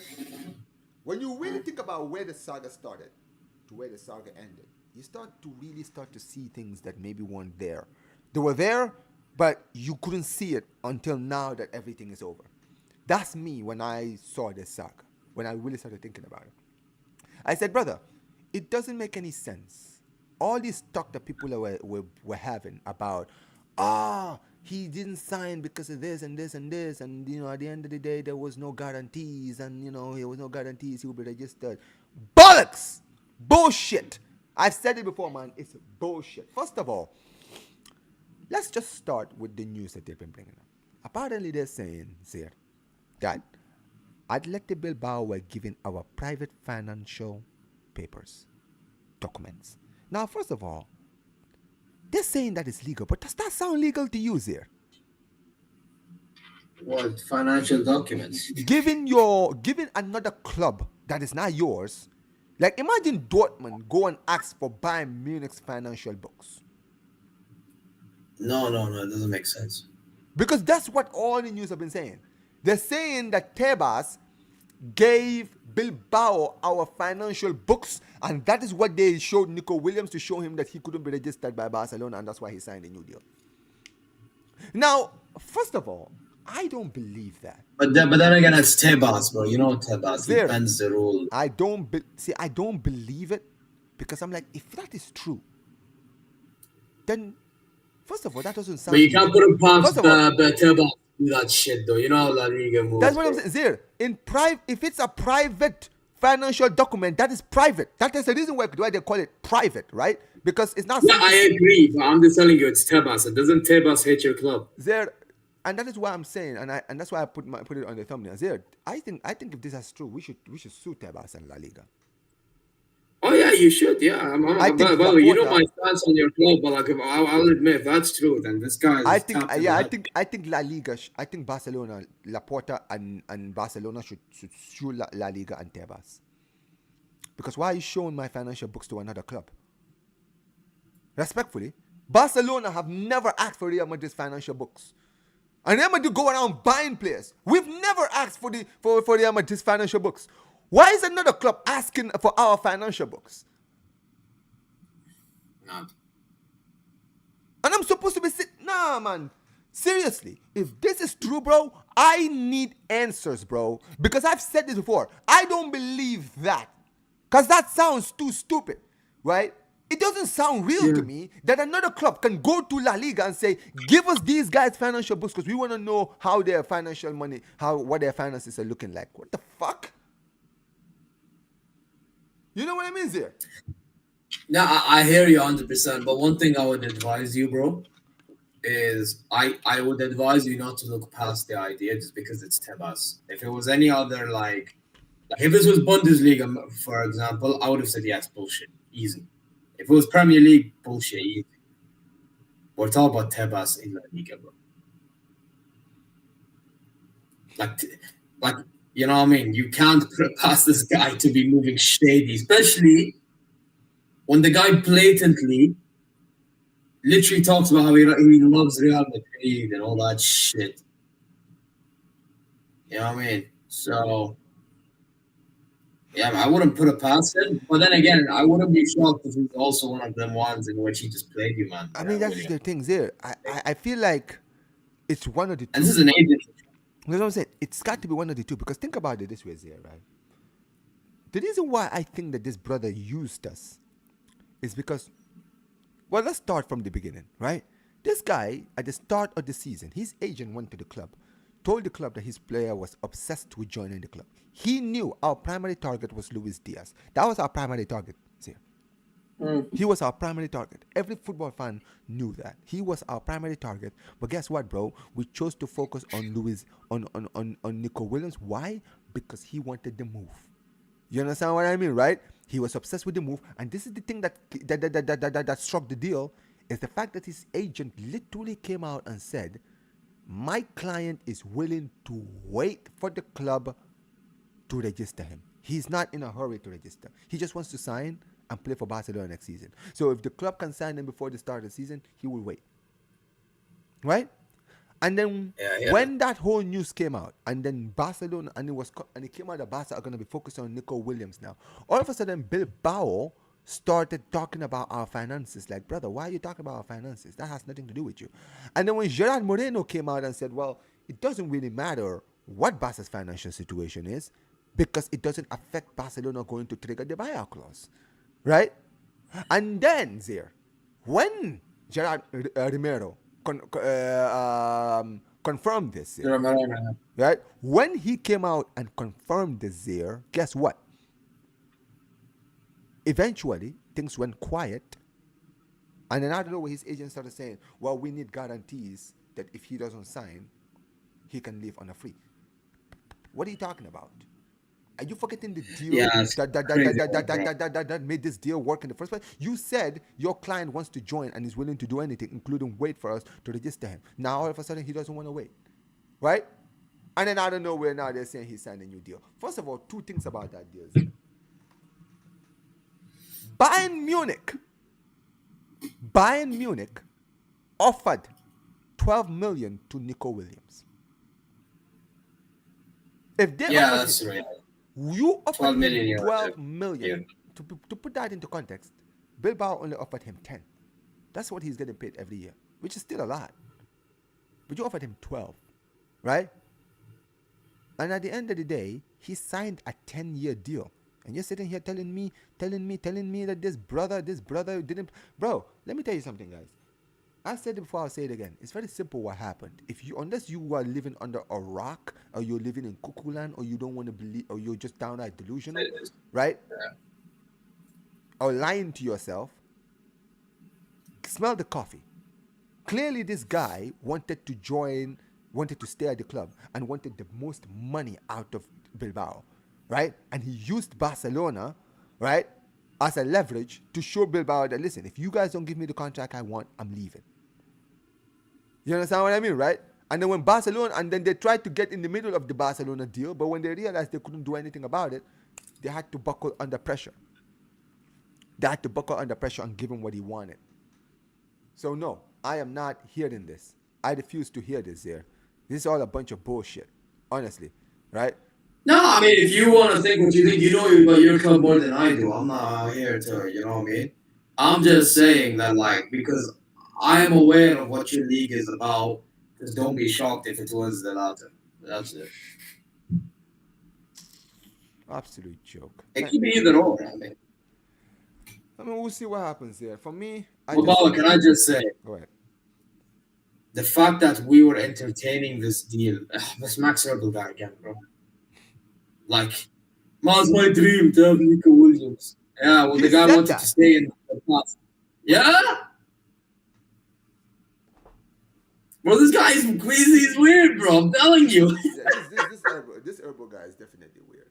When you really think about where the saga started to where the saga ended, you start to really start to see things that maybe weren't there. They were there, but you couldn't see it until now that everything is over. That's me when I saw this saga, when I really started thinking about it. I said, brother, it doesn't make any sense. All this talk that people were having about, he didn't sign because of this and this and this, and at the end of the day there was no guarantees, and there was no guarantees he would be registered. Bollocks! Bullshit! I've said it before, man. It's bullshit. First of all, let's just start with the news that they've been bringing up. Apparently, they're saying, Zeer, that Athletic Bilbao were giving our private financial papers, documents. Now, first of all, they're saying that it's legal, but does that sound legal to you, Zeer? What financial documents? Giving another club that is not yours, like imagine Dortmund go and ask for Bayern Munich's financial books. No, it doesn't make sense. Because that's what all the news have been saying. They're saying that Tebas gave Bilbao our financial books, and that is what they showed Nico Williams to show him that he couldn't be registered by Barcelona, and that's why he signed a new deal. Now, first of all, I don't believe that. But then again, it's Tebas, bro. You know Tebas. He There. bends the rule. I don't believe it, because I'm like, if that is true, then first of all, that doesn't sound. But you can't put him past First of all, the Tebas do that shit, though. You know how La Liga moves. that's what I'm bro. saying. There, if it's a private financial document, that is private. That is the reason why they call it private, right? Because it's not. Yeah, I agree, but I'm just telling you, it's Tebas. It doesn't Tebas hate your club. There, and that is why I'm saying, and that's why I put it on the thumbnail. There, I think if this is true, we should sue Tebas and La Liga. Oh yeah, you should. Yeah, I think by the way, you know Laporta- my stance on your club, but like, I'll admit if that's true, then this guy is. I think tapped in yeah, the I head. think La Liga. I think Barcelona, Laporta, and Barcelona should sue La Liga and Tebas. Because why are you showing my financial books to another club? Respectfully, Barcelona have never asked for Real Madrid's financial books, and Real Madrid go around buying players. We've never asked for Real Madrid's financial books. Why is another club asking for our financial books? Not. And I'm supposed to be nah, man. Seriously, if this is true, bro, I need answers, bro. Because I've said this before. I don't believe that. Because that sounds too stupid, right? It doesn't sound real to me that another club can go to La Liga and say, give us these guys' financial books because we want to know how their financial money, what their finances are looking like. What the fuck? You know what I mean, Zeer? No, I hear you 100%. But one thing I would advise you, bro, is I would advise you not to look past the idea just because it's Tebas. If it was any other like if this was Bundesliga, for example, I would have said yes, bullshit, easy. If it was Premier League, bullshit, easy. We're talking about Tebas in La Liga, bro. Like you know what I mean? You can't put it past this guy to be moving shady, especially when the guy blatantly literally talks about how he loves Real Madrid and all that shit. You know what I mean? So, yeah, I wouldn't put it past him. But then again, I wouldn't be shocked if he's also one of them ones in which he just played you, man. I mean, that's the thing, Zeer. I feel like it's one of the two. And this is an agent. You know what I'm saying? It's got to be one of the two, because think about it this way, Zeer, right? The reason why I think that this brother used us is because, well, let's start from the beginning, right? This guy, at the start of the season, his agent went to the club, told the club that his player was obsessed with joining the club. He knew our primary target was Luis Diaz. That was our primary target, Zeer. He was our primary target. Every football fan knew that. He was our primary target. But guess what, bro? We chose to focus on Nico Williams. Why? Because he wanted the move. You understand what I mean, right? He was obsessed with the move. And this is the thing that struck the deal, is the fact that his agent literally came out and said, my client is willing to wait for the club to register him. He's not in a hurry to register. He just wants to sign and play for Barcelona next season. So if the club can sign him before the start of the season, he will wait. Right? And then when that whole news came out, and then Barcelona, and it came out that Barca are going to be focused on Nico Williams now. All of a sudden, Bilbao started talking about our finances. Like, brother, why are you talking about our finances? That has nothing to do with you. And then when Gerard Moreno came out and said, well, it doesn't really matter what Barca's financial situation is, because it doesn't affect Barcelona going to trigger the buyout clause. Right? And then, Zeer, when Gerard Romero confirmed this, right? When he came out and confirmed this, Zeer, guess what? Eventually, things went quiet. And then I don't know where his agent started saying, well, we need guarantees that if he doesn't sign, he can leave on a free. What are you talking about? Are you forgetting the deal that made this deal work in the first place? You said your client wants to join and is willing to do anything, including wait for us to register him. Now, all of a sudden, he doesn't want to wait. Right? And then I don't know where now they're saying he signed a new deal. First of all, two things about that deal. Bayern Munich offered 12 million to Nico Williams. If they that's right. You offered him 12 million. million. To put that into context, Bilbao only offered him 10. That's what he's getting paid every year, which is still a lot. But you offered him 12, right? And at the end of the day, he signed a 10-year deal. And you're sitting here telling me that this brother didn't. Bro, let me tell you something, guys. I said it before, I'll say it again. It's very simple what happened. Unless you are living under a rock, or you're living in cuckoo land, or you don't want to believe, or you're just downright delusional, right? Yeah. Or lying to yourself, smell the coffee. Clearly, this guy wanted to stay at the club, and wanted the most money out of Bilbao, right? And he used Barcelona, right, as a leverage to show Bilbao that, listen, if you guys don't give me the contract I want, I'm leaving. You understand what I mean, right? And then when Barcelona, and then they tried to get in the middle of the Barcelona deal, but when they realized they couldn't do anything about it, they had to buckle under pressure. They had to buckle under pressure and give him what he wanted. So no, I am not hearing this. I refuse to hear this here. This is all a bunch of bullshit, honestly, right? No, I mean, if you want to think what you think, you know about your club more than I do. I'm not here to, you know what I mean? I'm just saying that, like, because I am aware of what your league is about. Just don't be shocked if it was the latter. That's it. Absolute joke. It could be either or. I mean, we'll see what happens here. For me, can I just say? Go ahead. The fact that we were entertaining this deal, this Max Herbal guy again, bro. Like, was my dream to have Nico Williams. Yeah, well, the guy wanted to stay in the class. Yeah? Bro, this guy is crazy. He's weird, bro. I'm telling you. This Herbal guy is definitely weird.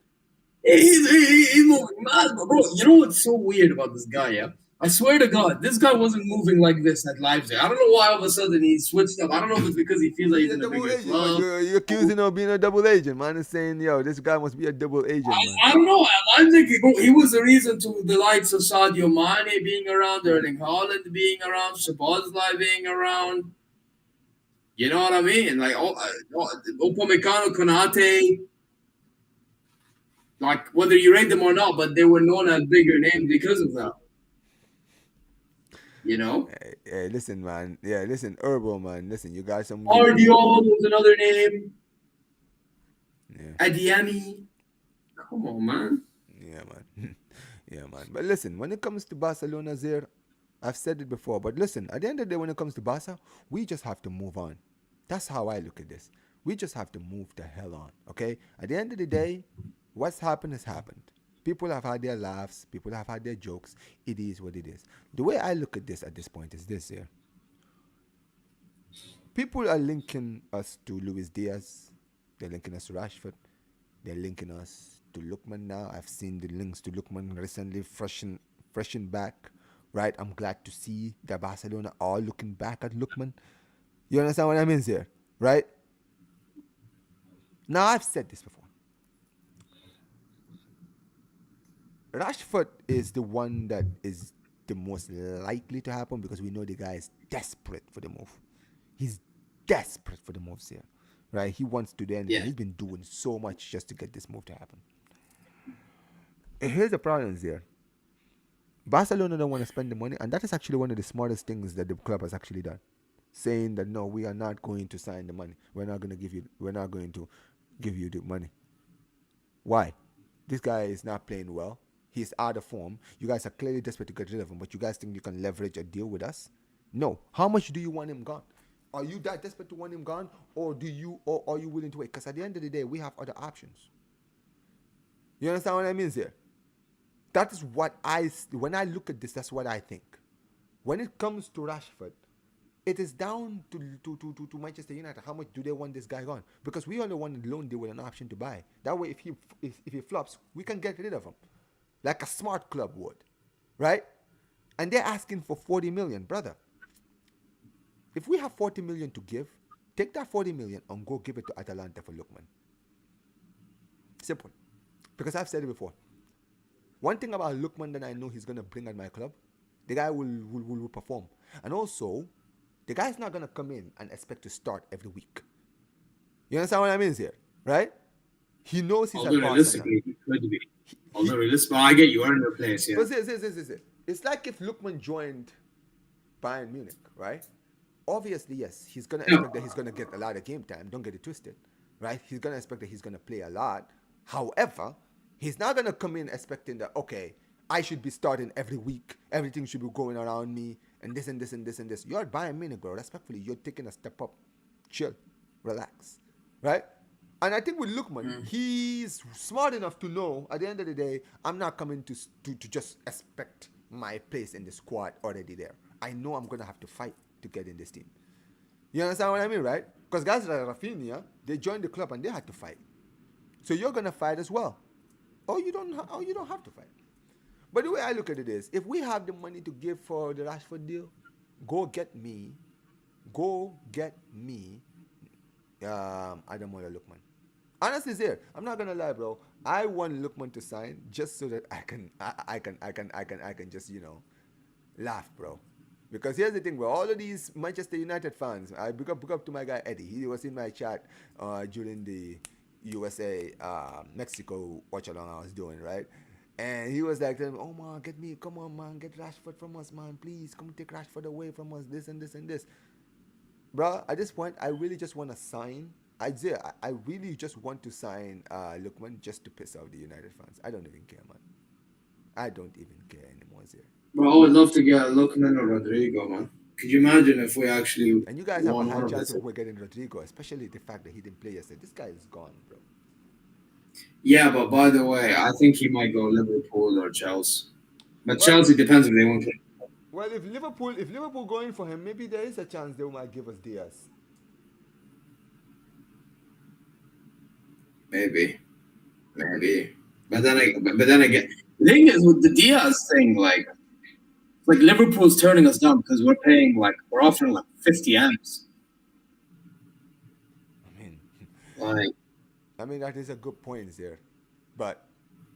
He's moving mad, bro. You know what's so weird about this guy, yeah? I swear to God, this guy wasn't moving like this at Leipzig. I don't know why all of a sudden he switched up. I don't know if it's because he feels like he's in a bigger club. You're accusing him of being a double agent, man. Is saying, yo, this guy must be a double agent, man. I don't know. At Leipzig, he was the reason to the likes of Sadio Mane being around, Erling Haaland being around, Szoboszlai being around. You know what I mean? Like, Upamecano, Konate. Like, whether you rate them or not, but they were known as bigger names because of that. You know? Hey, listen, man. Yeah, listen, Herbal, man. Listen, you got some. Ardiol was another name. Yeah. Adiemi. Come on, man. Yeah, man. Yeah, man. But listen, when it comes to Barcelona, there, I've said it before. But listen, at the end of the day, when it comes to Barca, we just have to move on. That's how I look at this. We just have to move the hell on. Okay. At the end of the day, what's happened has happened. People have had their laughs. People have had their jokes. It is what it is. The way I look at this at this point is this here. People are linking us to Luis Diaz. They're linking us to Rashford. They're linking us to Lookman now. I've seen the links to Lookman recently, freshen back. Right? I'm glad to see that Barcelona are looking back at Lookman. You understand what I mean here? Right? Now, I've said this before. Rashford is the one that is the most likely to happen because we know the guy is desperate for the move. He's desperate for the moves here, right? He wants to do anything. Yeah. He's been doing so much just to get this move to happen. And here's the problem here. Barcelona don't want to spend the money, and that is actually one of the smartest things that the club has actually done. Saying that no, we are not going to sign the money. We're not going to give you the money. Why? This guy is not playing well. He's out of form. You guys are clearly desperate to get rid of him, but you guys think you can leverage a deal with us? No. How much do you want him gone? Are you that desperate to want him gone, or are you willing to wait? Because at the end of the day, we have other options. You understand what I mean here? That is what when I look at this, that's what I think. When it comes to Rashford, it is down to Manchester United. How much do they want this guy gone? Because we only want a loan deal with an option to buy. That way, if he flops, we can get rid of him, like a smart club would, right? And they're asking for 40 million, brother. If we have 40 million to give, take that 40 million and go give it to Atalanta for Lookman. Simple. Because I've said it before. One thing about Lookman that I know he's going to bring at my club, the guy will perform. And also, the guy's not going to come in and expect to start every week. You understand what I mean here? Right? He knows he's at Barcelona. Realistically, he could be. Although realistically, I get you are in your place, yeah. But it's like if Lookman joined Bayern Munich, right? Obviously, yes, he's going to expect that he's going to get a lot of game time. Don't get it twisted, right? He's going to expect that he's going to play a lot. However, he's not going to come in expecting that, okay, I should be starting every week. Everything should be going around me and this and this and this and this. You're at Bayern Munich, bro. Respectfully, you're taking a step up. Chill. Relax. Right? And I think with Lookman, he's smart enough to know, at the end of the day, I'm not coming to just expect my place in the squad already there. I know I'm going to have to fight to get in this team. You understand what I mean, right? Because guys like Rafinha, they joined the club and they had to fight. So you're going to fight as well. Or you don't have to fight. But the way I look at it is, if we have the money to give for the Rashford deal, go get me Ademola Lookman. Honestly, Zeer, I'm not gonna lie, bro. I want Lookman to sign just so that I can just laugh, bro. Because here's the thing, bro. All of these Manchester United fans, I big up to my guy Eddie. He was in my chat during the USA Mexico watch along I was doing, right? And he was like, "Oh man, come on, man, get Rashford from us, man. Please come take Rashford away from us. This and this and this." Bro, at this point, I really just want to sign. I really just want to sign Lookman just to piss off the United fans. I don't even care, man. I don't even care anymore, Zir. Bro, I would love to get Lookman or Rodrigo, man. Could you imagine if we actually and you guys have a high chance of getting Rodrigo, especially the fact that he didn't play yesterday. This guy is gone, bro. Yeah, but by the way, I think he might go Liverpool or Chelsea. But Chelsea depends if they want to. Well, if Liverpool going for him, maybe there is a chance they might give us Diaz. Maybe. But then again, the thing is with the Diaz thing, like Liverpool's turning us down because we're offering like 50 M's. I mean that is a good point there, but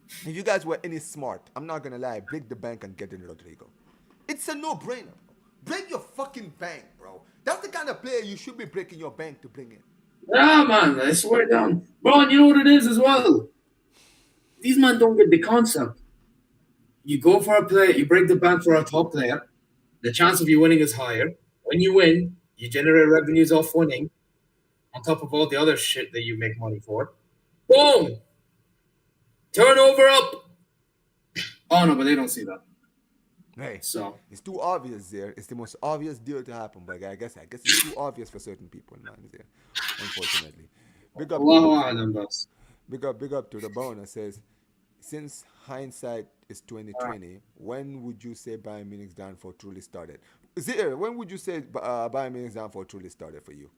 if you guys were any smart, I'm not gonna lie, break the bank and get in Rodrigo. It's a no-brainer. Break your fucking bank, bro. That's the kind of player you should be breaking your bank to bring in. Yeah, man, I swear down. Bro, and you know what it is as well? These men don't get the concept. You go for a play, you break the bank for a top player, the chance of you winning is higher. When you win, you generate revenues off winning, on top of all the other shit that you make money for. Boom! Turnover up! Oh no, but they don't see that. Hey, So it's too obvious there. It's the most obvious deal to happen, but I guess it's too obvious for certain people, man. There, unfortunately. Big up to Allahu you. A'lam, boss. Big up to the boner says, since hindsight is Alright. 2020, when would you say Bayern Munich's downfall truly started? Zeer, when would you say Bayern Munich's downfall truly started for you?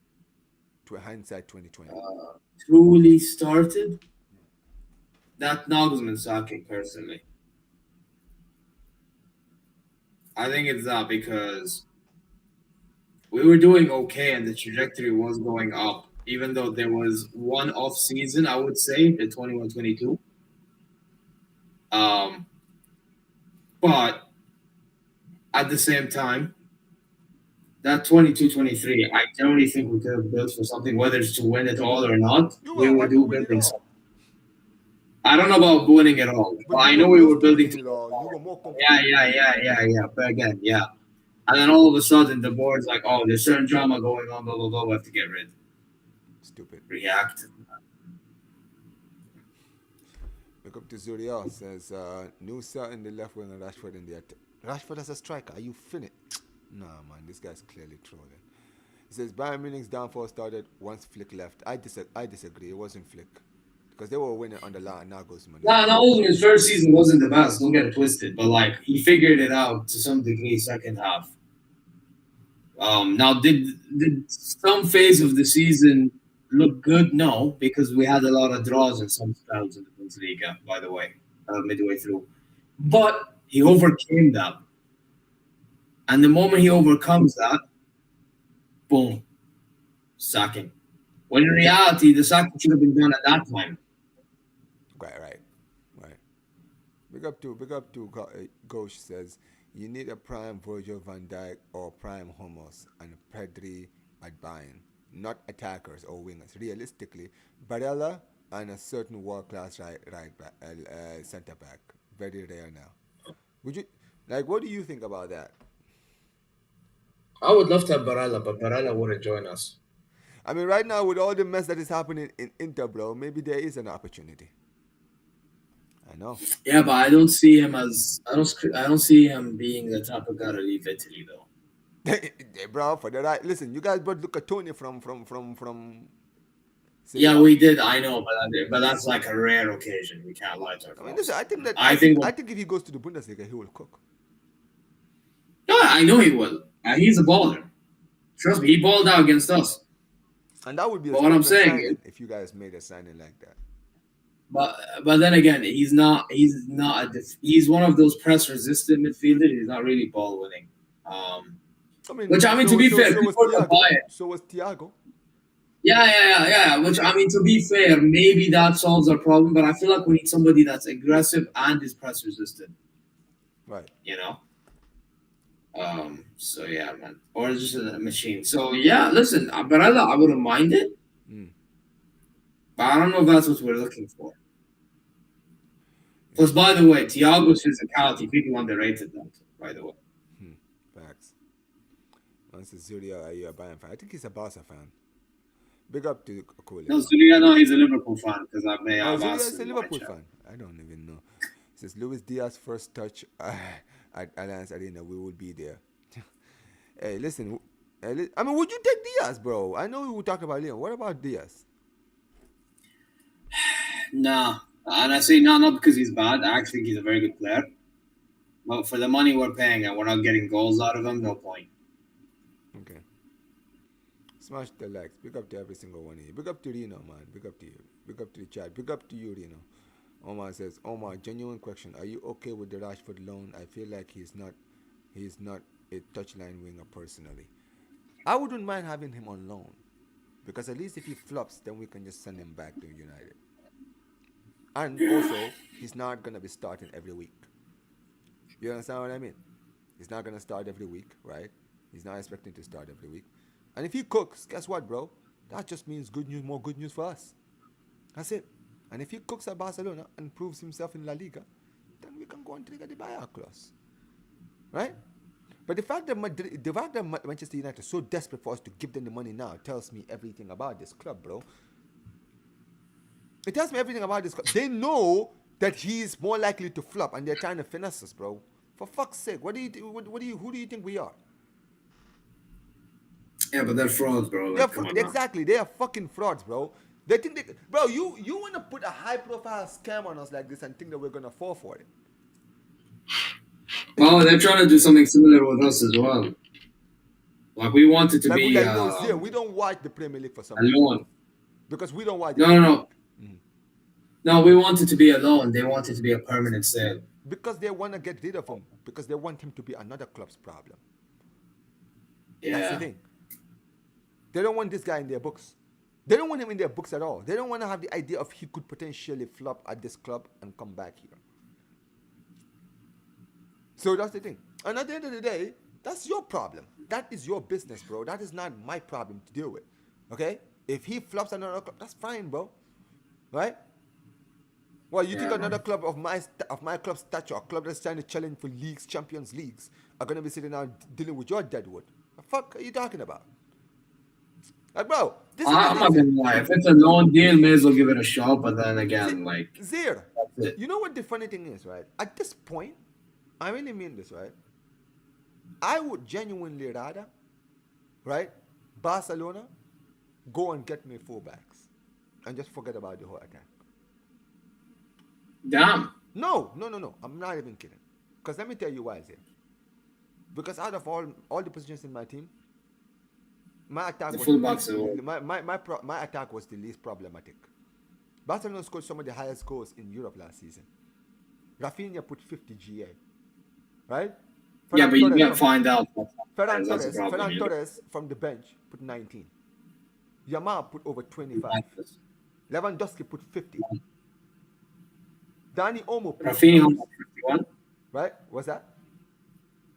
To hindsight 2020. Truly started that Nagelsmann sacking personally. I think it's that because we were doing okay and the trajectory was going up, even though there was one off season, I would say, the 21-22. Um, but at the same time, that 22-23, I generally think we could have built for something, whether it's to win it all or not. You We were were what to do win it building all. something. I don't know about winning it all, but But you I were know we close were to building winning to it go all. You far. were more Yeah, comfortable with yeah, winning yeah, it. yeah, yeah. But again, yeah. And then all of a sudden, the board's like, oh, there's certain drama going on, blah, blah, blah. We have to get rid. Stupid. React. Look up to Zuriel says, Nusa in the left wing and Rashford in the attack. Rashford as a striker. Are you finished? Nah, man. This guy's clearly trolling. He says Bayern Munich's downfall started once Flick left. I disagree. It wasn't Flick. Because they were winning under Nagelsmann. Nah, Nagelsmann's first season wasn't the best. Don't get it twisted. But, like, he figured it out to some degree second half. Now, did some phase of the season look good? No, because we had a lot of draws in some spells in the Bundesliga, by the way, midway through. But he overcame that. And the moment he overcomes that, boom, sacking. When in reality, the sacking should have been done at that time. Right. Gosh says, you need a prime Virgil van Dijk or prime Homos and Pedri at Bayern, not attackers or wingers. Realistically, Barella and a certain world class right back, centre back. Very rare now. Would you like? What do you think about that? I would love to have Barella, but Barella wouldn't join us. I mean, right now with all the mess that is happening in Inter, bro, maybe there is an opportunity. I know. Yeah, but I don't see him as I don't see him being the type of guy to leave Italy though. Bro, for the right. Listen, you guys brought Luca Toni from Serie Yeah, A. we did. I know, but that's like a rare occasion. We can't lie to I mean, listen, ourselves. I think that I think. I think if he goes to the Bundesliga, he will cook. Yeah, I know he will. He's a baller. Trust me, he balled out against us. And that would be a But what I'm statement saying is, signing if you guys made a signing like that. but then again, he's not. He's one of those press resistant midfielders. He's not really ball winning. I mean, Which I mean, to be fair, so good was for the Thiago. Bayern. So was Thiago. Yeah. Which I mean, to be fair, maybe that solves our problem. But I feel like we need somebody that's aggressive and is press resistant. Right. You know. So yeah, man, or just a machine. So yeah, listen, Barella, I wouldn't mind it, but I don't know if that's what we're looking for. Plus, by the way, Thiago's physicality, people underrated that. By the way, Facts. Once it's Zuria, are you a Bayern fan? I think he's a Barca fan. Big up to Cole. no, Zulia, no, he's a Liverpool fan because I may Oh, have Zuria asked is a him in my Liverpool chat. fan. I don't even know. It says Luis Diaz first touch at Allianz Arena. We will be there. Hey, listen. I mean, would you take Diaz, bro? I know we will talk about Leon. What about Diaz? Nah, and I say nah, not because he's bad. I actually think he's a very good player. But for the money we're paying and we're not getting goals out of him, no point. Okay. Smash the likes. Big up to every single one of you. Big up to Reno, man. Big up to you. Big up to the chat. Big up to you, Reno. Omar says, Omar, genuine question. Are you okay with the Rashford loan? I feel like he's not a touchline winger personally. I wouldn't mind having him on loan. Because at least if he flops, then we can just send him back to United. And also, he's not gonna be starting every week. You understand what I mean? He's not gonna start every week, right? He's not expecting to start every week. And if he cooks, guess what, bro? That just means good news, more good news for us. That's it. And if he cooks at Barcelona and proves himself in La Liga, then we can go and trigger the buyout clause. Right? But the fact that Manchester United is so desperate for us to give them the money now tells me everything about this club, bro. It tells me everything about this club. They know that he's more likely to flop, and they're trying to finesse us, bro. For fuck's sake, who do you think we are? Yeah, but they're frauds, bro. Like, come on now. Exactly, they are fucking frauds, bro. They think bro, you want to put a high profile scam on us like this and think that we're gonna fall for it? Well, they're trying to do something similar with us as well. Like we want it to Like, be Zeer, we don't watch the Premier League for some reason. alone. Because we don't watch. No. No, we want it to be a loan. They want it to be a permanent sale. Because they want to get rid of him. Because they want him to be another club's problem. Yeah. That's the thing. They don't want this guy in their books. They don't want him in their books at all. They don't want to have the idea of he could potentially flop at this club and come back here. So that's the thing. And at the end of the day, that's your problem. That is your business, bro. That is not my problem to deal with. Okay? If he flops another club, that's fine, bro. Right? Well, you think another club of my club's stature, a club that's trying to challenge for leagues, Champions Leagues, are gonna be sitting down dealing with your deadwood? The fuck are you talking about? Like, bro, I'm not gonna lie. If it's a loan deal, may as well give it a shot. But then again, Zeer, you know what the funny thing is, right? At this point, I really mean this, right? I would genuinely rather, right, Barcelona go and get me fullbacks and just forget about the whole attack. Damn. No. I'm not even kidding. Because let me tell you why, Zeer. Because out of all the positions in my team, my attack my attack was the least problematic. Barcelona scored some of the highest goals in Europe last season. Rafinha put 50 GA, right? But you can't find out. Ferran Torres from the bench put 19. Jamal put over 25. Lewandowski put 50. Dani Olmo put Rafinha how much? 51? Right? What's that?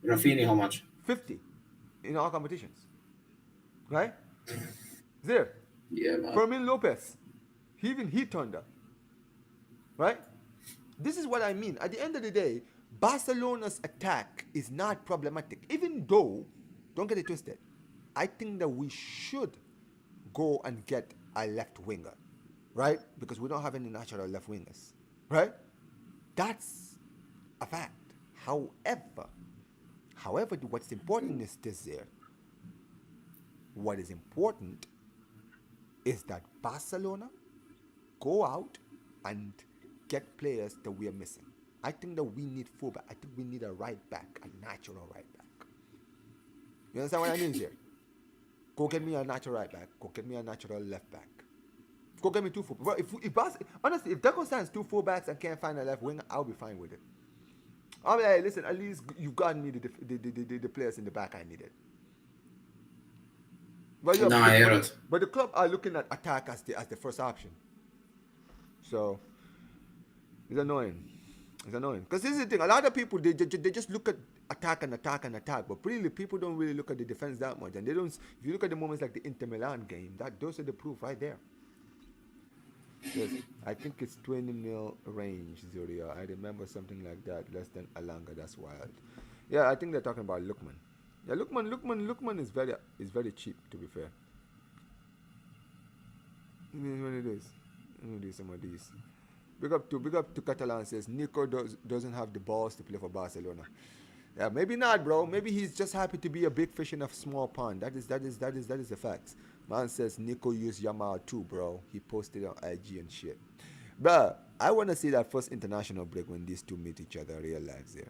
Rafinha how much? 50 in all competitions. Right? There. Yeah, man. Fermin Lopez. He turned up. Right? This is what I mean. At the end of the day, Barcelona's attack is not problematic. Even though, don't get it twisted, I think that we should go and get a left winger. Right? Because we don't have any natural left wingers. Right? That's a fact. However, what's important is this here. What is important is that Barcelona go out and get players that we are missing. I think that we need fullback. I think we need a right back, a natural right back. You understand what I mean here? Go get me a natural right back. Go get me a natural left back. Go get me two fullbacks. Honestly, if Deco signs two fullbacks and can't find a left winger, I'll be fine with it. I'll be like, listen, at least you've gotten me the players in the back I needed. But the club are looking at attack as the first option. So it's annoying. Because this is the thing. A lot of people they just look at attack, but really people don't really look at the defense that much. And they don't. If you look at the moments like the Inter Milan game, those are the proof right there. Yes, I think it's 20 mil range, Zuria. I remember something like that, less than Alanga. That's wild. Yeah, I think they're talking about Lookman. Yeah, Lookman is very cheap, to be fair. It is what it is. Let me do some of these. Big up to Catalan says Nico doesn't have the balls to play for Barcelona. Yeah, maybe not, bro. Maybe he's just happy to be a big fish in a small pond. That is the facts. Man says Nico used Jamal too, bro. He posted on IG and shit. Bro, I want to see that first international break when these two meet each other real life there.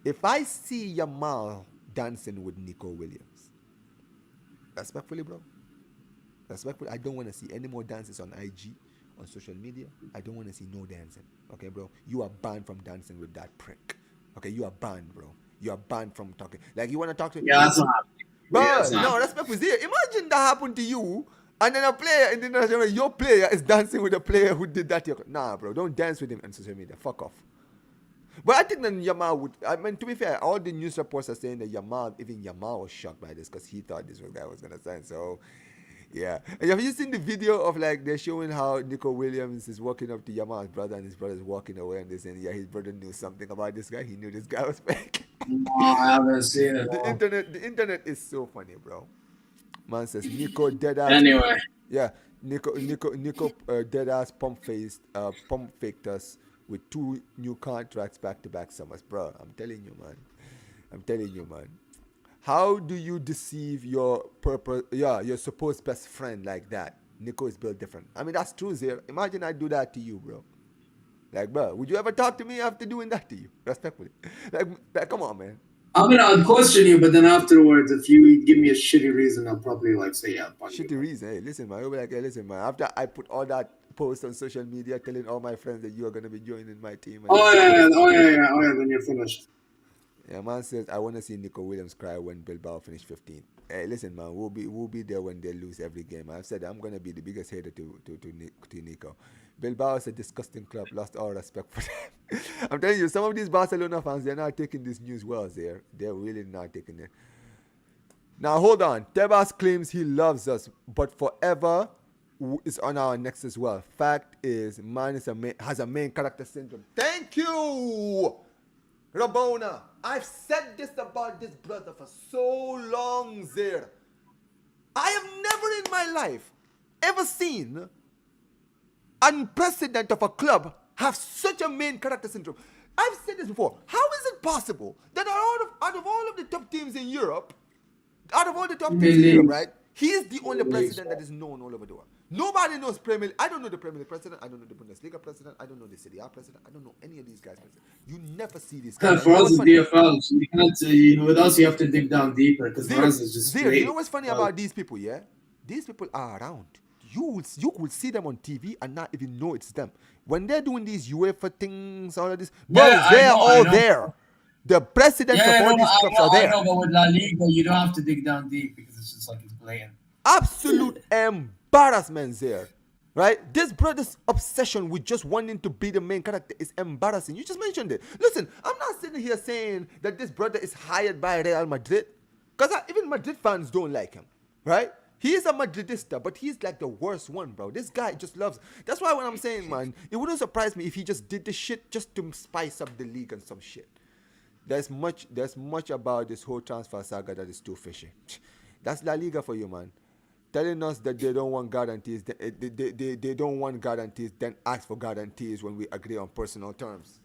If I see Jamal dancing with Nico Williams, respectfully, bro. Respectfully, I don't want to see any more dances on IG, on social media. I don't want to see no dancing. Okay, bro? You are banned from dancing with that prick. Okay, you are banned, bro. You are banned from talking. Like, you want to talk to... Yeah, that's not happening. Bro, no, respectfully, Zeer. Imagine that happened to you, and then a player in the international, your player is dancing with a player who did that. Nah, bro, don't dance with him on social media. Fuck off. But I think that Jamal would... I mean, to be fair, all the news reports are saying that even Jamal was shocked by this because he thought this guy was going to sign. So, yeah. And have you seen the video of, like, they're showing how Nico Williams is walking up to Jamal's brother and his brother's walking away and they're saying, yeah, his brother knew something about this guy. He knew this guy was fake. No, I haven't seen it. The internet is so funny, bro. Man says Nico dead ass. Anyway. Yeah. Nico, dead ass pump faked us with 2 new contracts back to back summers, bro. I'm telling you, man. I'm telling you, man. How do you deceive your purpose? Yeah, your supposed best friend like that? Nico is built different. I mean, that's true, Zir. Imagine I do that to you, bro. Like, bro, would you ever talk to me after doing that to you? Respectfully. Come on, man. I mean, I'd question you, but then afterwards, if you give me a shitty reason, I'll probably like say, yeah, punch you. Shitty reason. Hey, listen, man. You'll be like, hey, listen, man. After I put all that post on social media telling all my friends that you are gonna be joining my team. And Then you're finished. yeah, man says I want to see Nico Williams cry when Bilbao finish 15th. Hey, listen, man, we'll be there when they lose every game. I've said I'm gonna be the biggest hater to Nico. Bilbao is a disgusting club. Lost all respect for them. I'm telling you, some of these Barcelona fans, they're not taking this news well. They're really not taking it. Now hold on. Tebas claims he loves us, but forever is on our necks as well. Fact is, man has a main character syndrome. Thank you, Rabona. I've said this about this brother for so long, Zeer. I have never in my life ever seen a president of a club have such a main character syndrome. I've said this before. How is it possible that out of all of the top teams in Europe, right? He is the only president that is known all over the world. Nobody knows Premier League. I don't know the Premier League president. I don't know the Bundesliga president. I don't know the Serie A president. I don't know any of these guys. You never see these guys. For us, it's DFL. So you can't, with us, you have to dig down deeper because for us, it's just you know what's funny about these people, yeah? These people are around. You will see them on TV and not even know it's them. When they're doing these UEFA things, all of this, they're all there. The presidents of all these clubs are there. I know, but with La Liga, you don't have to dig down deep because it's just like it's blatant. Absolute embarrassment there, right? This brother's obsession with just wanting to be the main character is embarrassing. You just mentioned it. Listen, I'm not sitting here saying that this brother is hired by Real Madrid, because even Madrid fans don't like him, right? He is a Madridista, but he's like the worst one, bro. This guy just loves. That's why when I'm saying, man, it wouldn't surprise me if he just did this shit just to spice up the league and some shit. There's much about this whole transfer saga that is too fishy. That's La Liga for you, man. Telling us that they don't want guarantees. They don't want guarantees, then ask for guarantees when we agree on personal terms.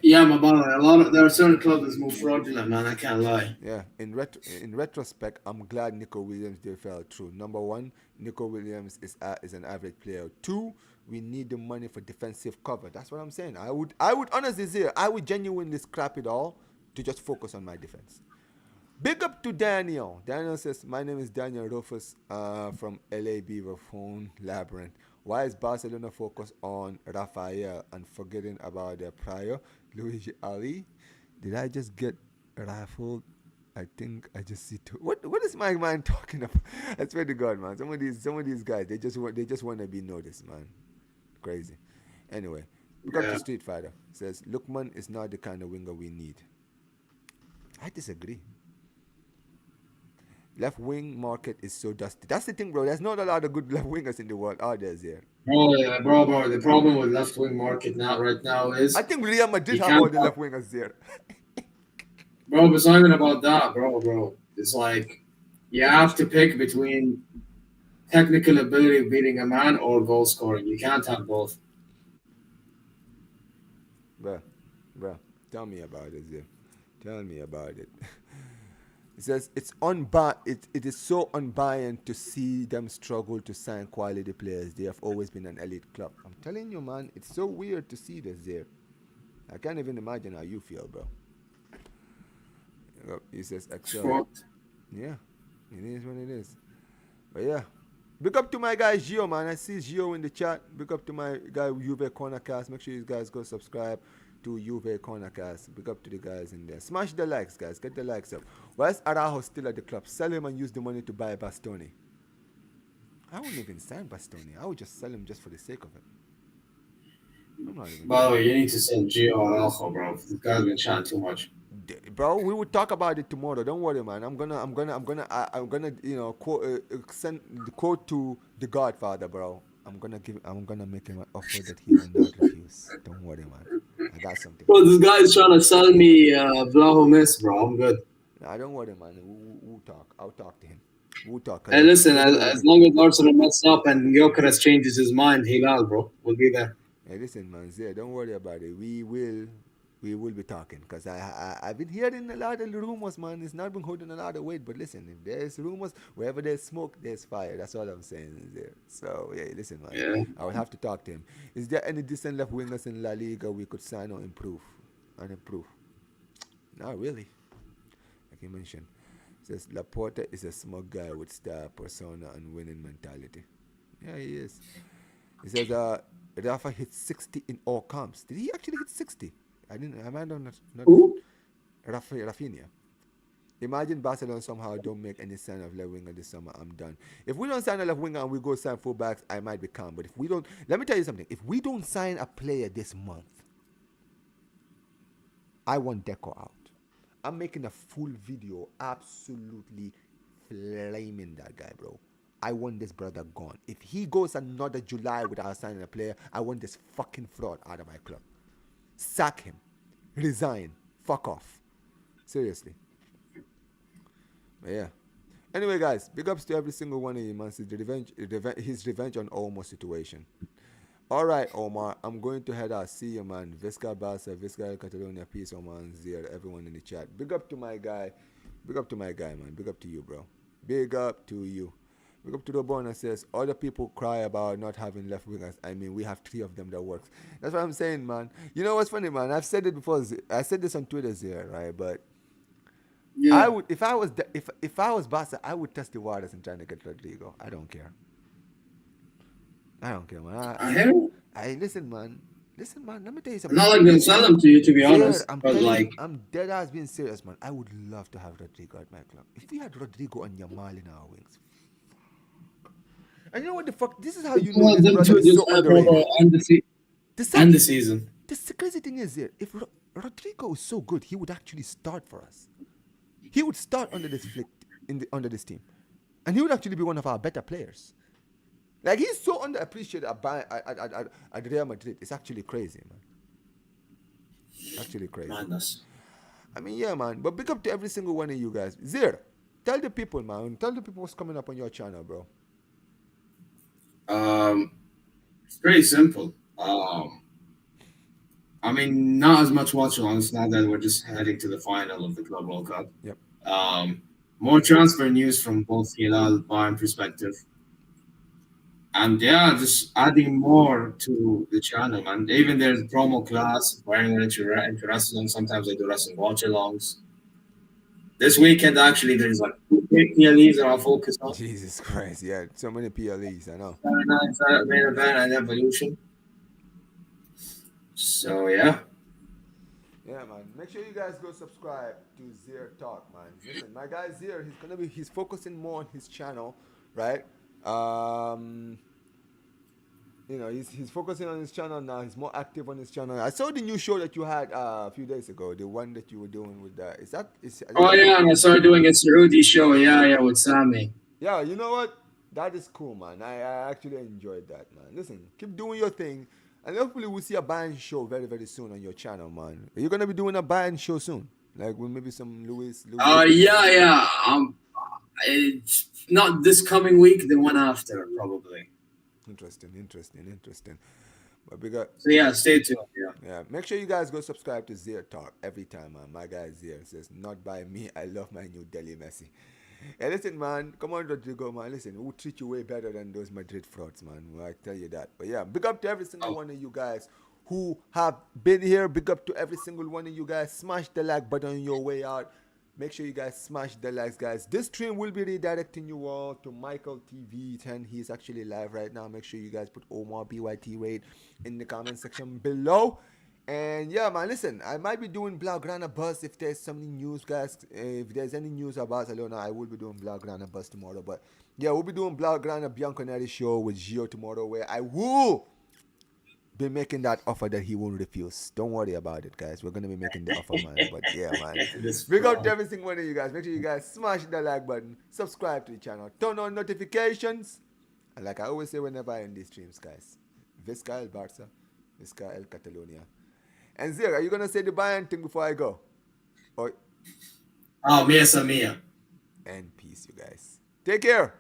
Yeah, my brother. There are certain clubs that's more fraudulent, man. I can't lie. Yeah, in retrospect, I'm glad Nico Williams did fell through. Number one, Nico Williams is an average player. Two, we need the money for defensive cover. That's what I'm saying. I would honestly say I would genuinely scrap it all to just focus on my defense. Big up to Daniel. Daniel says, my name is Daniel Rufus from LA Beaver Phone Labyrinth. Why is Barcelona focused on Rafael and forgetting about their prior Luigi Ali? Did I just get rifled? I think I just see two. What is my mind talking about? I swear to God, man. Some of these guys, they just want to be noticed, man. Crazy. Anyway, we got to Street Fighter. Says Lukman is not the kind of winger we need. I disagree. Left wing market is so dusty. That's the thing, bro. There's not a lot of good left wingers in the world, are there? Oh yeah, bro. The problem with left wing market right now is I think Real Madrid have all the left wingers there. Bro, it's not even about that, bro. It's like you have to pick between technical ability of beating a man or goal scoring. You can't have both. Bro, tell me about it, Zir. Tell me about it. It says it is so unbiased to see them struggle to sign quality players. They have always been an elite club. I'm telling you, man, it's so weird to see this there. I can't even imagine how you feel, bro. He says excel. Yeah, it is what it is. But yeah, big up to my guy Gio, man. I see Gio in the chat. Big up to my guy Juve Cornercast. Make sure you guys go subscribe to Juve Cornercast. Big up to the guys in there. Smash the likes, guys. Get the likes up. Why is Araujo still at the club? Sell him and use the money to buy Bastoni. I wouldn't even sign Bastoni. I would just sell him just for the sake of it. By the way, you need to sell Gio Araujo, bro. This guy's been chatting too much. Bro, we will talk about it tomorrow. Don't worry, man. I'm gonna, send the quote to the Godfather, bro. I'm gonna make him an offer that he will not refuse. Don't worry, man. I got something. Bro, this guy's trying to sell me Vlaho Miss, bro. I'm good. Nah, don't worry, man. We'll talk. I'll talk to him. We'll talk. Hey, listen, as long as Arsenal mess up and Gyökeres changes his mind, Hilal, bro, we'll be there. Hey, listen, man, Zia, don't worry about it. We will be talking because I've been hearing a lot of rumors, man. It's not been holding a lot of weight, but listen, if there's rumors, wherever there's smoke, there's fire. That's all I'm saying, Zia. So yeah, listen, man, Yeah. I will have to talk to him. Is there any decent left wingers in La Liga we could sign or improve? Not really. Like you mentioned, says Laporta is a smug guy with star persona and winning mentality. Yeah, he is. He says, Rafa hit 60 in all comps. Did he actually hit 60? I might not Who? Rafinha. Imagine Barcelona somehow don't make any sign of left winger this summer. I'm done. If we don't sign a left winger and we go sign fullbacks, I might be calm. But if we don't, let me tell you something. If we don't sign a player this month, I want Deco out. I'm making a full video absolutely flaming that guy, bro. I want this brother gone. If he goes another July without signing a player, I want this fucking fraud out of my club. Sack him. Resign. Fuck off. Seriously. But yeah. Anyway, guys, big ups to every single one of you, man. His revenge on Omar's situation. All right, Omar, I'm going to head out. See you, man. Visca Barça, Visca Catalonia, peace, Omar and Zeer, everyone in the chat. Big up to my guy. Big up to my guy, man. Big up to you, bro. Big up to you. Big up to the born that says, other people cry about not having left wingers. I mean, we have 3 of them that works. That's what I'm saying, man. You know what's funny, man? I've said it before. I said this on Twitter, Zeer, right? But Yeah. I would, if I was Barca, I would test the waters and trying to get Rodrigo. I don't care. I don't care, man. I hear it. Listen, man. Listen, man. Let me tell you I'm something. not like gonna sell them to you, to be Zeer, honest. But like, I'm dead ass being serious, man. I would love to have Rodrigo at my club. If we had Rodrigo and Jamal in our wings. And you know what the fuck? This is how you know this brother is so underrated. End the season. The crazy thing is here, if Rodrigo is so good, he would actually start for us. He would start under this under this team, and he would actually be one of our better players. Like he's so underappreciated at Real Madrid. It's actually crazy, man. Actually crazy. Madness. I mean, yeah, man. But big up to every single one of you guys. Zeer, tell the people, man. Tell the people what's coming up on your channel, bro. It's pretty simple. I mean, not as much watch alongs now that we're just heading to the final of the Club World Cup. Yep. More transfer news from both Hilal Bayern perspective. And yeah, just adding more to the channel, man. Even there's promo class for anyone into wrestling. Sometimes I do wrestling watch alongs. This weekend, actually, there's like 2 PLEs that I'll focus on. Jesus Christ, yeah, so many PLEs, I know. Main event and Evolution. So yeah. Yeah, man. Make sure you guys go subscribe to Zeer Talk, man. Listen, my guy Zeer, he's focusing more on his channel, right? You know, he's focusing on his channel now. He's more active on his channel. I saw the new show that you had a few days ago. The one that you were doing with Oh yeah, and I started doing a Saudi show. Yeah, with Sammy. Yeah, you know what? That is cool, man. I actually enjoyed that, man. Listen, keep doing your thing. And hopefully we'll see a Bayern show very, very soon on your channel, man. Are you going to be doing a Bayern show soon? Like with maybe some Louis. Yeah. It's not this coming week, the one after, probably. Interesting. But bigger. So yeah, stay tuned. Yeah. Make sure you guys go subscribe to Zeer Talk every time, man. My guy Zeer says, not by me. I love my new Delhi Messi. Hey, listen, man. Come on, Rodrigo, man. Listen, we'll treat you way better than those Madrid frauds, man. Well, I tell you that. But yeah, big up to every single one of you guys who have been here. Big up to every single one of you guys. Smash the like button on your way out. Make sure you guys smash the likes, guys. This stream will be redirecting you all to Michael TV 10. He's actually live right now. Make sure you guys put Omar BYT Raid in the comment section below. And yeah, man, listen, I might be doing Blaugrana Buzz if there's some news, guys. If there's any news about Barcelona, I will be doing Blaugrana Buzz tomorrow. But yeah, we'll be doing Blaugrana Bianconeri show with Gio tomorrow, where I will be making that offer that he won't refuse. Don't worry about it, guys. We're going to be making the offer, man. But yeah, man. Big up to every single one of you guys. Make sure you guys smash the like button, subscribe to the channel, turn on notifications. And like I always say whenever I end these streams, guys, Visca el Barça, Visca el Catalonia. And Zeer, are you going to say the Bayern thing before I go? Or... Mia. And peace, you guys. Take care.